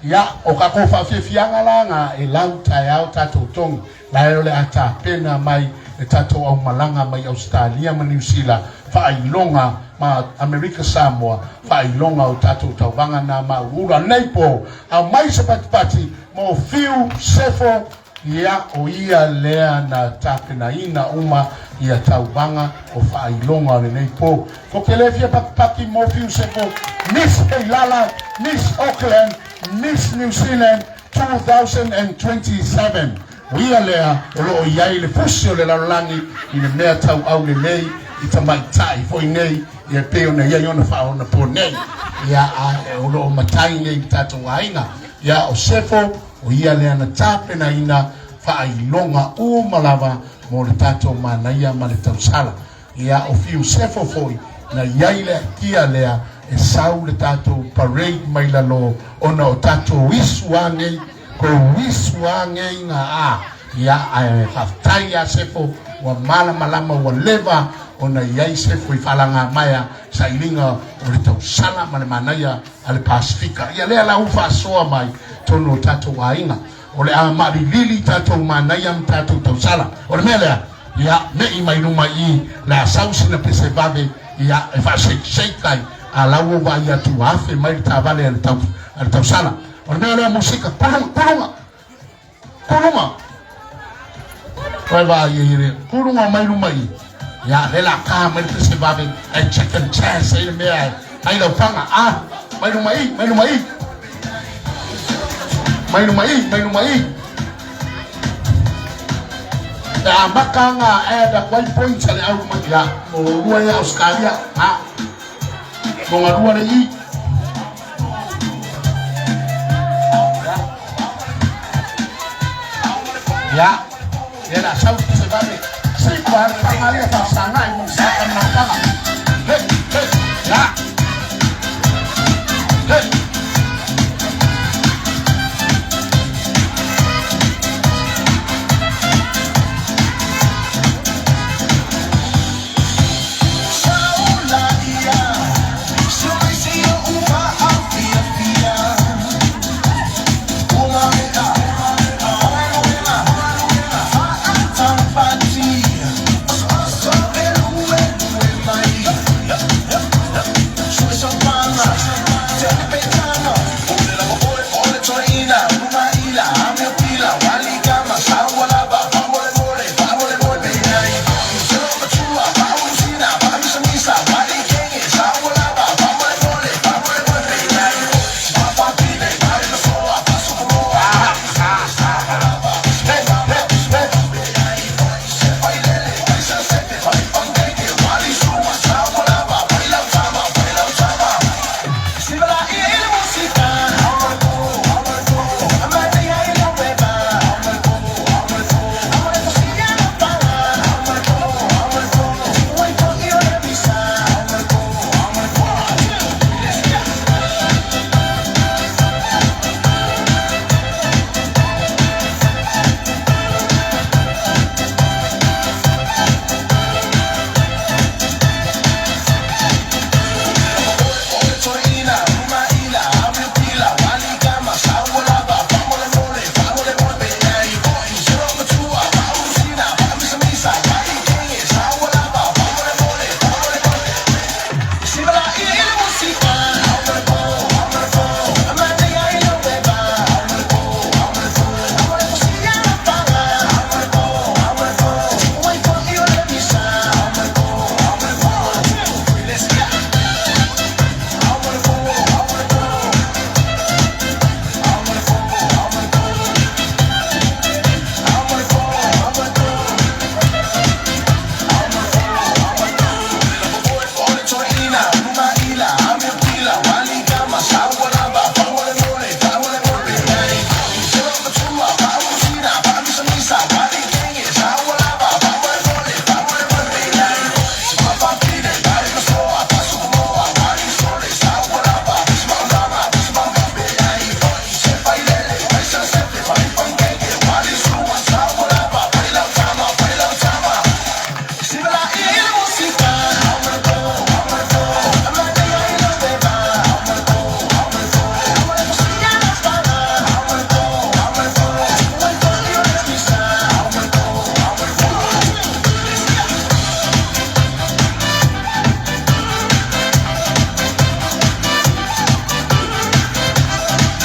ya o ka ko fafiafianga langa e lauta yao tatou tong la ole ata pena mai e tatou au malanga mai Australia ma New Zealand fa ilonga ma America Samoa fa ilonga o tatou tauvaga na ma ura neipo a mai se pati mo fiu sefo ia o ia lea na tapena ina uma ia tauvaga o fa ilonga le neipo ko kele fia pati mo fiu sefo Miss Ilala Miss Auckland Miss New Zealand 2027 ia lea o ia le fusio le lalangi i le mea tau au le nei i tamai tai foi nei ia peo na ia yona fa ona po nei ia o lo matai nei tato wainga ia o sefo o ia lea na tape na ina fa ilonga o malava mo le tato manaia ma le tausala ia o fiu sefo foi na ia ile kia lea e sau le tato parade mai lalo ona o tato wisuange ko wisuange nga ia haftai ya sefo wa malama wa leva ona iai sefo i falanga maya sa ilinga o le tausala ma le manaia ale Pasifika ia lea la ufa soa mai tono tato wainga o le amari lili tato manaia tato tausala o le melea ia mei mai numa i la sausi na Celebratory ia e fa sheikai a la uva ia tu afe mai tavale al tausala o le melea musika kulunga Vai vai ire kurunga mai lumai ya lela ka mai Celebratory e chicken chance ile mea ai lo panga mai lumai ya makanga da kwai points ale au magia o rua ya Australia mo ngadua le i ya era sauti Celebratory si kuar pangale pasanga i musakan nakanga ya Celebratory.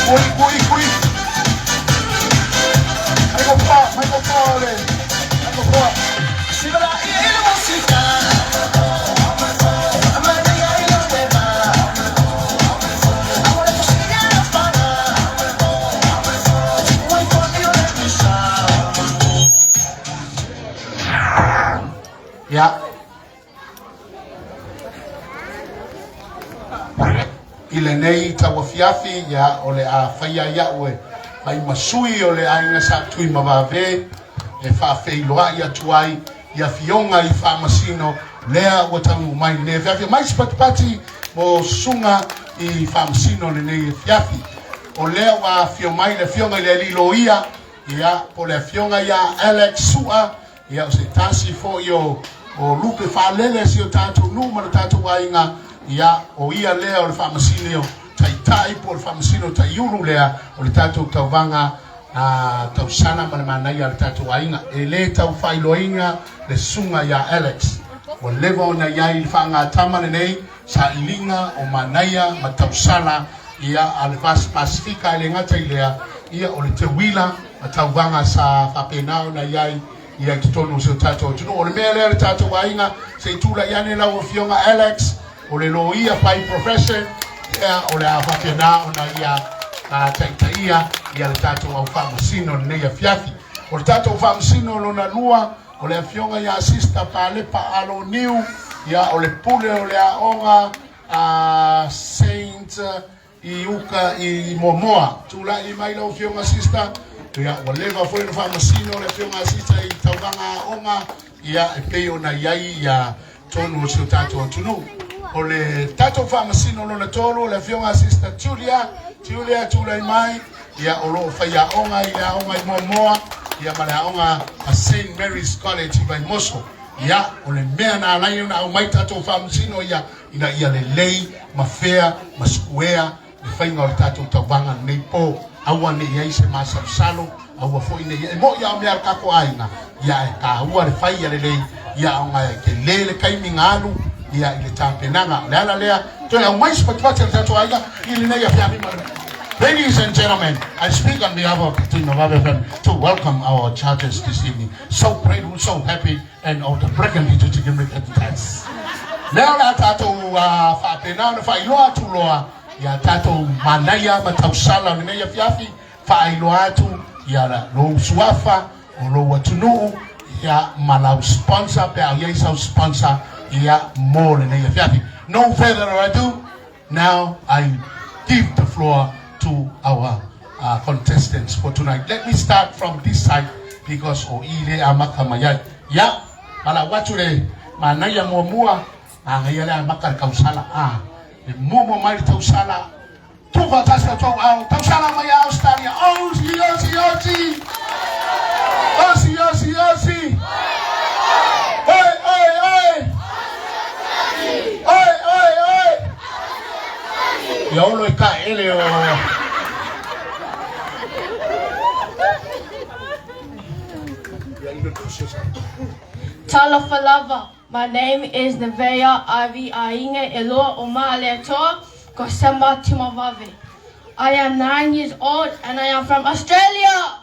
Kui. Mai ko pa le. Mai ko pa. Sibala ile musika. Ya. Ile nei tawafiafi ya ole a faia ya ue mai masui ole ainga sa tuimavave e fa feiloa ia tuai ia fionga i fa masino lea watangu mai ne fiafi mai spatpati mo sunga i fa masino le nei fiafi o lea wa fio mai le fionga le lilo ia po le fionga ia Alex Sua ia o se tasi fo io o lupe fa lele si o tatu numero tatu wainga ia o ia lea o le whamasinio tai po le whamasino tai iuru lea o le tatu tauvanga tausala ma le manaia le tatu wainga e le tau whailoinga le sunga ia Alex o lewa na iai le whanga tamane nei sa ilinga o manaia ma tausala ia a le vas pasifika le ngata i lea ia o le te wila ma tauvanga sa whapenao na iai ia ki tonu se tato tunu o le mea lea le tato wainga se tula iane lau o fionga Alex o le lo ia pai profession ia o le awhakena o na ia taitaia ia le tato au whamasino le neia fiafi o le tato au whamasino lo na lua o le fionga ia asista pa lepa alo niu ia o le pule o le aonga Saint i uka i momoa tula i mai lau fionga asista ia o leva foi no whamasino le fionga asista i tauvanga onga ia e peo na iai ia tonu o se tato o tunu o le tato whamasino lo na tolu le fionga asista Julia tula i mai ia o lo whaia onga ia onga i momoa ia male onga a St. Mary's College i vai moso ia o le mea na alai na au mai tato whamasino ia ina ia le lei ma fea ma skuea le whainga o le tato tauvaga nei po aua ne iai se masalo aua foi ne ia mo ia o mea kako aina ia e ka ua le whai ia le lei ia onga ke le kaiminga alu ia i le tampenaga le ala lea toi au mai spatpati le tato aina i le nei a fiafi ma Ladies and gentlemen, I speak on behalf of Tuimavave Family to welcome our charges this evening. So grateful, so happy, and of the pregnant to give me the thanks. Leo la tato whapena na whailoa tu loa ia tato manaia ma tausala ni neia fiafi whailoa tu ia la lo suafa o lo watunu ia malau sponsor pe au iei sponsor ia mo le neia fiafi. No further ado, now I give the floor to our contestants for tonight. Let me start from this side because o ile amaka mayai. Ya, ala watule manaya muamua angayale amaka tausala. Le momo mai tausala. Tu fatasa to au tausala maya Australia. Osi. Oi. Yolo ka ele o Talafalava. My name is Nevaeh Aviainga Eloa Amaile ko Tuimavave. I am 9 years old and I am from Australia.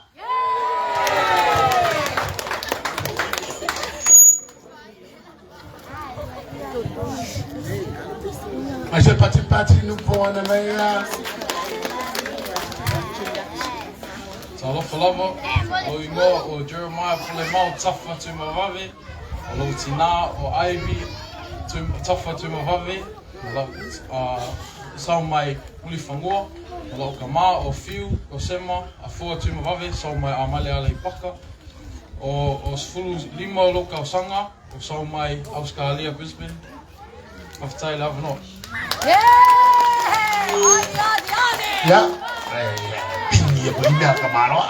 I said pati no po na mea. Talafalava, o ingoa o Jeremiah pule mau tafa Tuimavave, o lo tina o Ivy tafa Tuimavave, sau mai uli whangoa, o lo kama o Fiu, o Sema, a fua Tuimavave, sau mai amaile aleipata, o sfulu lima o loka o sanga, o sau mai Australia Brisbane, mawhitai lava no. Ya. Pingi ya punya kamaro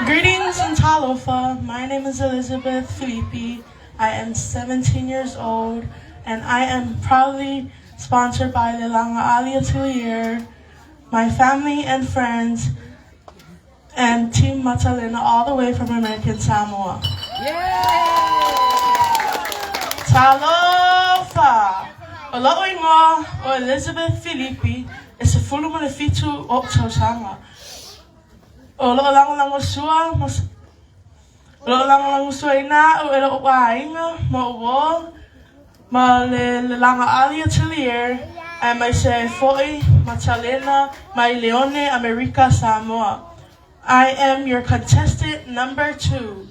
Greetings in Talofa. My name is Elizabeth Felipe. I am 17 years old and I am proudly sponsored by Lelanga Ali Atelier, my family and friends, and Team Matalina all the way from American Samoa. Talofa. Olo ingoa o Elizabeth Filipi e se fulu mana fitu o tausanga. Olo lango sua mas olo lango sua ina o elo wainga ma uo ma le langa ali atelier e mai se foi Matalena mai Leone America Samoa. I am your contestant number 2.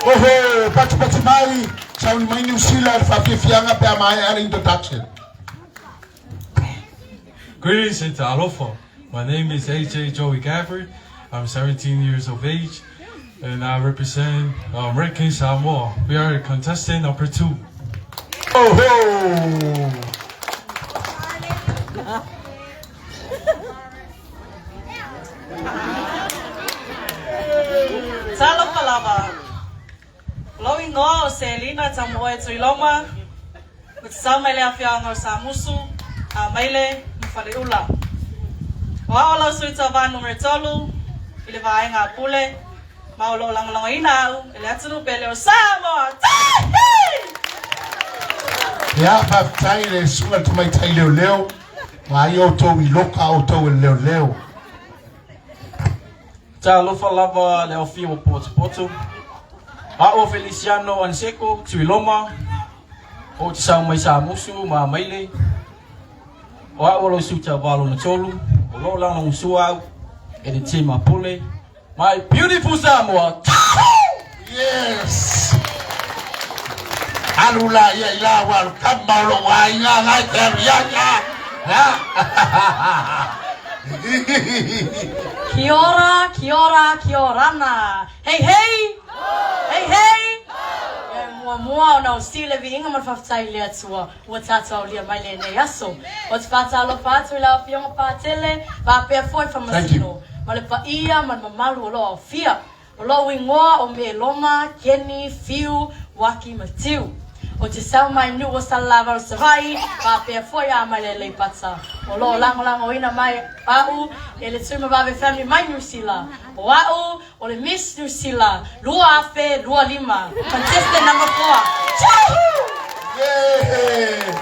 Oho, pati mai, sauni mai New Zealand whawhiwhianga pe amaile introduction. Greetings and alofa. My name is AJ Joey Gafford. I'm 17 years of age and I represent American Samoa. We are contestant number 2. Oho! Talo palava. Lowi no Selina Tamoe Tuiloma. With amaile afioaga samusu, amaile mfaleula. Waola suita va numero tolu. Ile vaenga pule. Maolo lango inau. Ile atunu pele o Samoa. Ya whawtaile sunga tumai tai leo. Mai o tau I loka o tau leo. Talofa lava le ofio poto. Ao Feliciano Anseko Tuiloma. O te sau mai sa musu ma maile. O ao lo suta valo na tolu. O lo lana usua e te tima pule. My beautiful Samoa. Yes. Alula ia ila wal kamalo wa ina ngai teriaka. Kia orana. Hey. Mua o nau stile vi inga man whaftai lea tua. Ua tata o lia maile nei aso. O te whata alo pātu ila o fionga pātele. Whapea foi whamasino. Ma le pa ia man mamalu o loa o fia. O loa wingoa o me loma, keni, fiu, waki matiu. O te sau mai nu o salava o savai. Whapea foi a maile aleipata. O loa lango ina mai au. E le Tuimavave Family mai New Zealand. O au, o le Miss New Zealand. Lua afe, lua lima. Contestant number 4. Chahoo! Yeah.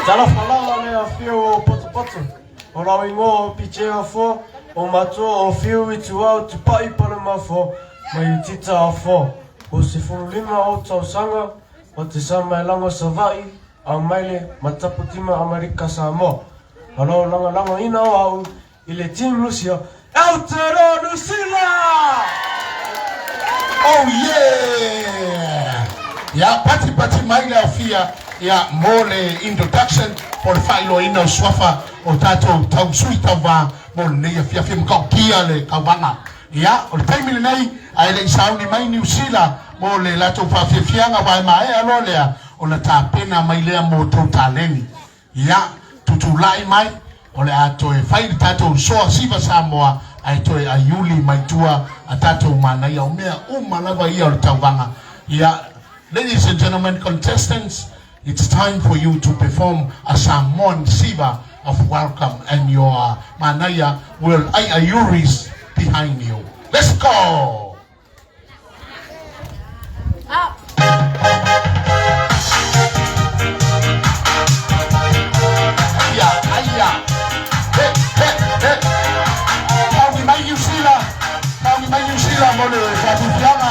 Talofa lava le ofio poto. O la ingo pichea fo. O matua o fiu I tuau tu pai para mafo. Mai tita a fo. O se fulima o tausanga. O te sama lango savai. Amaile mataputima America Samoa. Alo langa ina o au I le team Lucia. Aotearoa New Zealand! Oh yeah! Ya pati mai le afia ya mole introduction por failo ina swafa o tato tausui tauvaga mo nei afia mkau kia le tauvaga. Ya o le taimile nei ai le sauni mai New Zealand mo le lato whawhiwhianga vai mai alo lea o na tāpena mai lea mo tau tāleni. Ya tutulai mai o le ato e whai tato soa siva Samoa ai toe a Yuli mai tua a tato manaia o mea umalawa ia o le tauvaga. Ya, ladies and gentlemen, contestants, it's time for you to perform a Samoan siva of welcome and your manaia will ayuris behind you. Let's go! Up! Mai New Zealand mo le whawhiwhianga.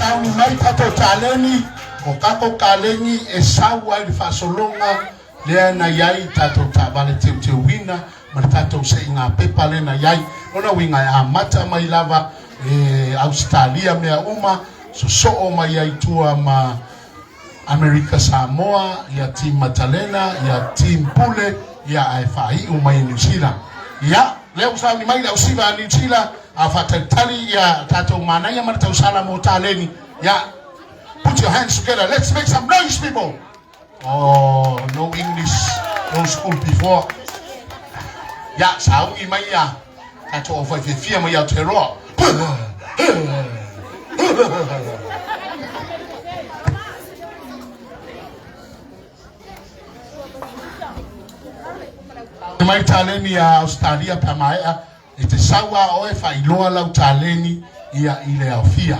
sauni mai tato taleni o kako kaleni e sawa i fasolonga le na yai tato tabale te wina ma tato se inga pepa le na yai ona winga ya mata mai lava Australia mea uma so o mai ai tua ma Amerika Samoa ya team Matalena ya team Pule ya AFI umai New Zealand ya leo sauni mai la usiva New Zealand afatatali ya tato manaia ma tausala mo taleni ya. Put your hands together. Let's make some noise, people. Oh, no English, no school before. Ya, saungi mai ya. Tato of fifia mai ya terror. Mai taleni ya Australia pamaea. Ite sawa oe fa iloa lau taleni ya ile afia.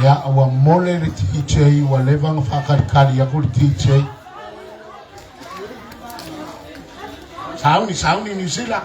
Ya wa mole le TJ wa levang fakari ya kul TJ sauni New Zealand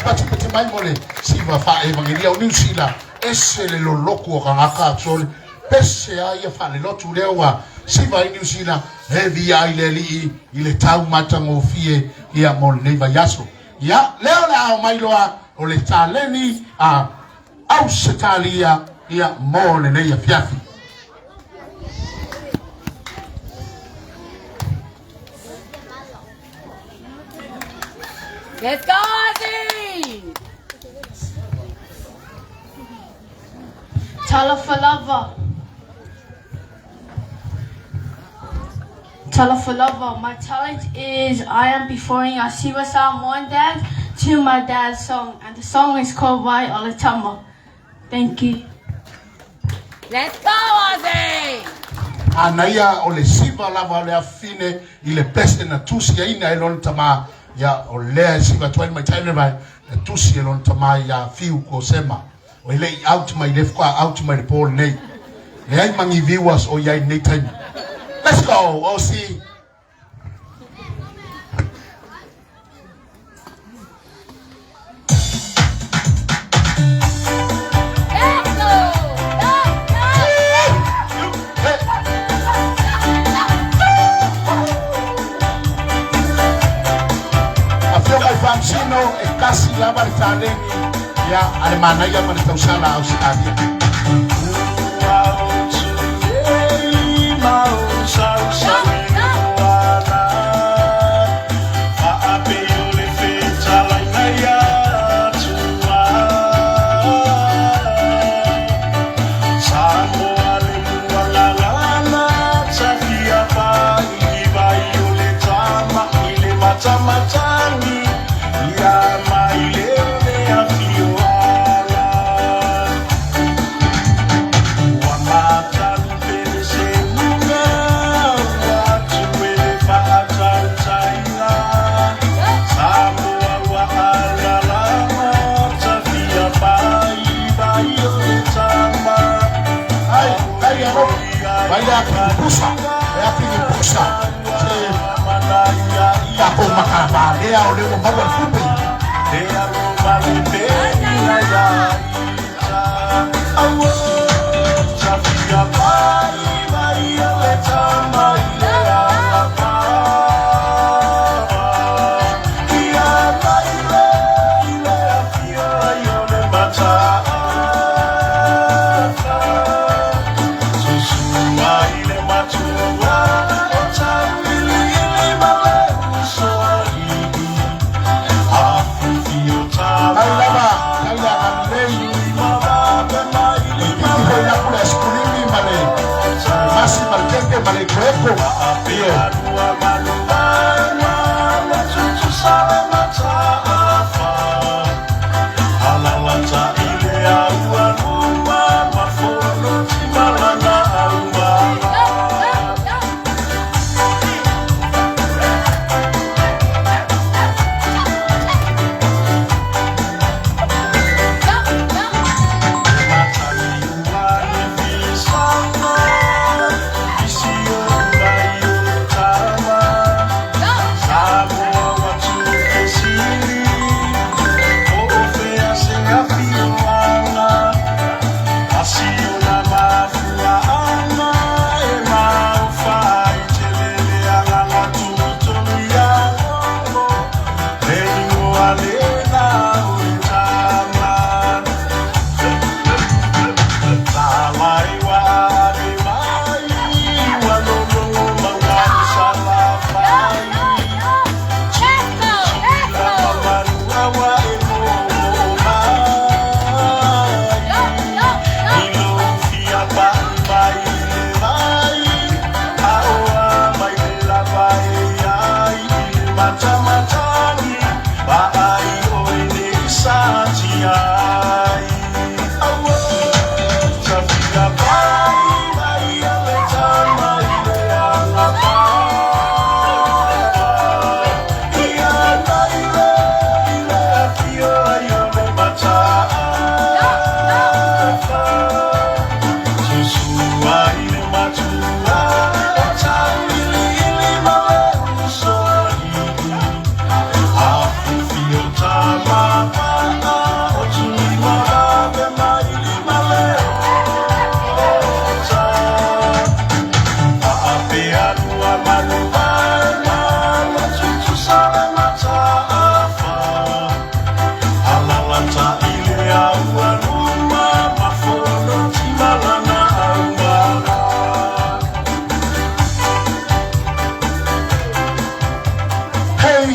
pati pati mai mole siva fa evangelia o New Zealand ese le loloko ka ngaka tsole pese ai fa le lotu lewa siva i New Zealand heavy ai le li ile tau matango fie ia mol neva yaso ya leo la mai loa o le taleni a Australia ia mole ne ia fiafi. Let's go, Ozzy! Talafalava. Talafalava. My talent is I am performing a Siwasa Mon dance to my dad's song, and the song is called Vai Oletama. Thank you. Let's go, Ozzy! Anaia o le siva lava o le afine I le peste na tusi ya ina elon tama ya o lea siva tuani mai taile mai na tusi elon tama ya fiu ko sema o ile out mai lefka out mai Paul nei le ai mangi viewers o yai nei time. Let's go Osi. Sino e kasi lava taleni ya ale manaia ma tausala Australia. Tako makabale au leo mbaba fupi.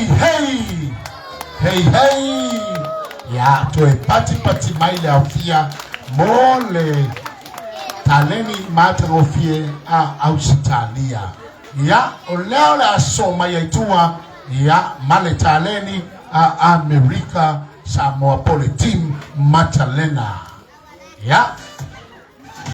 Hey. Ya, toe pati maile afia mole taleni mata ofie a Australia. Ya, oleo la soma ya itua ya male taleni a Amerika Samoa Pole team Matalena. Ya,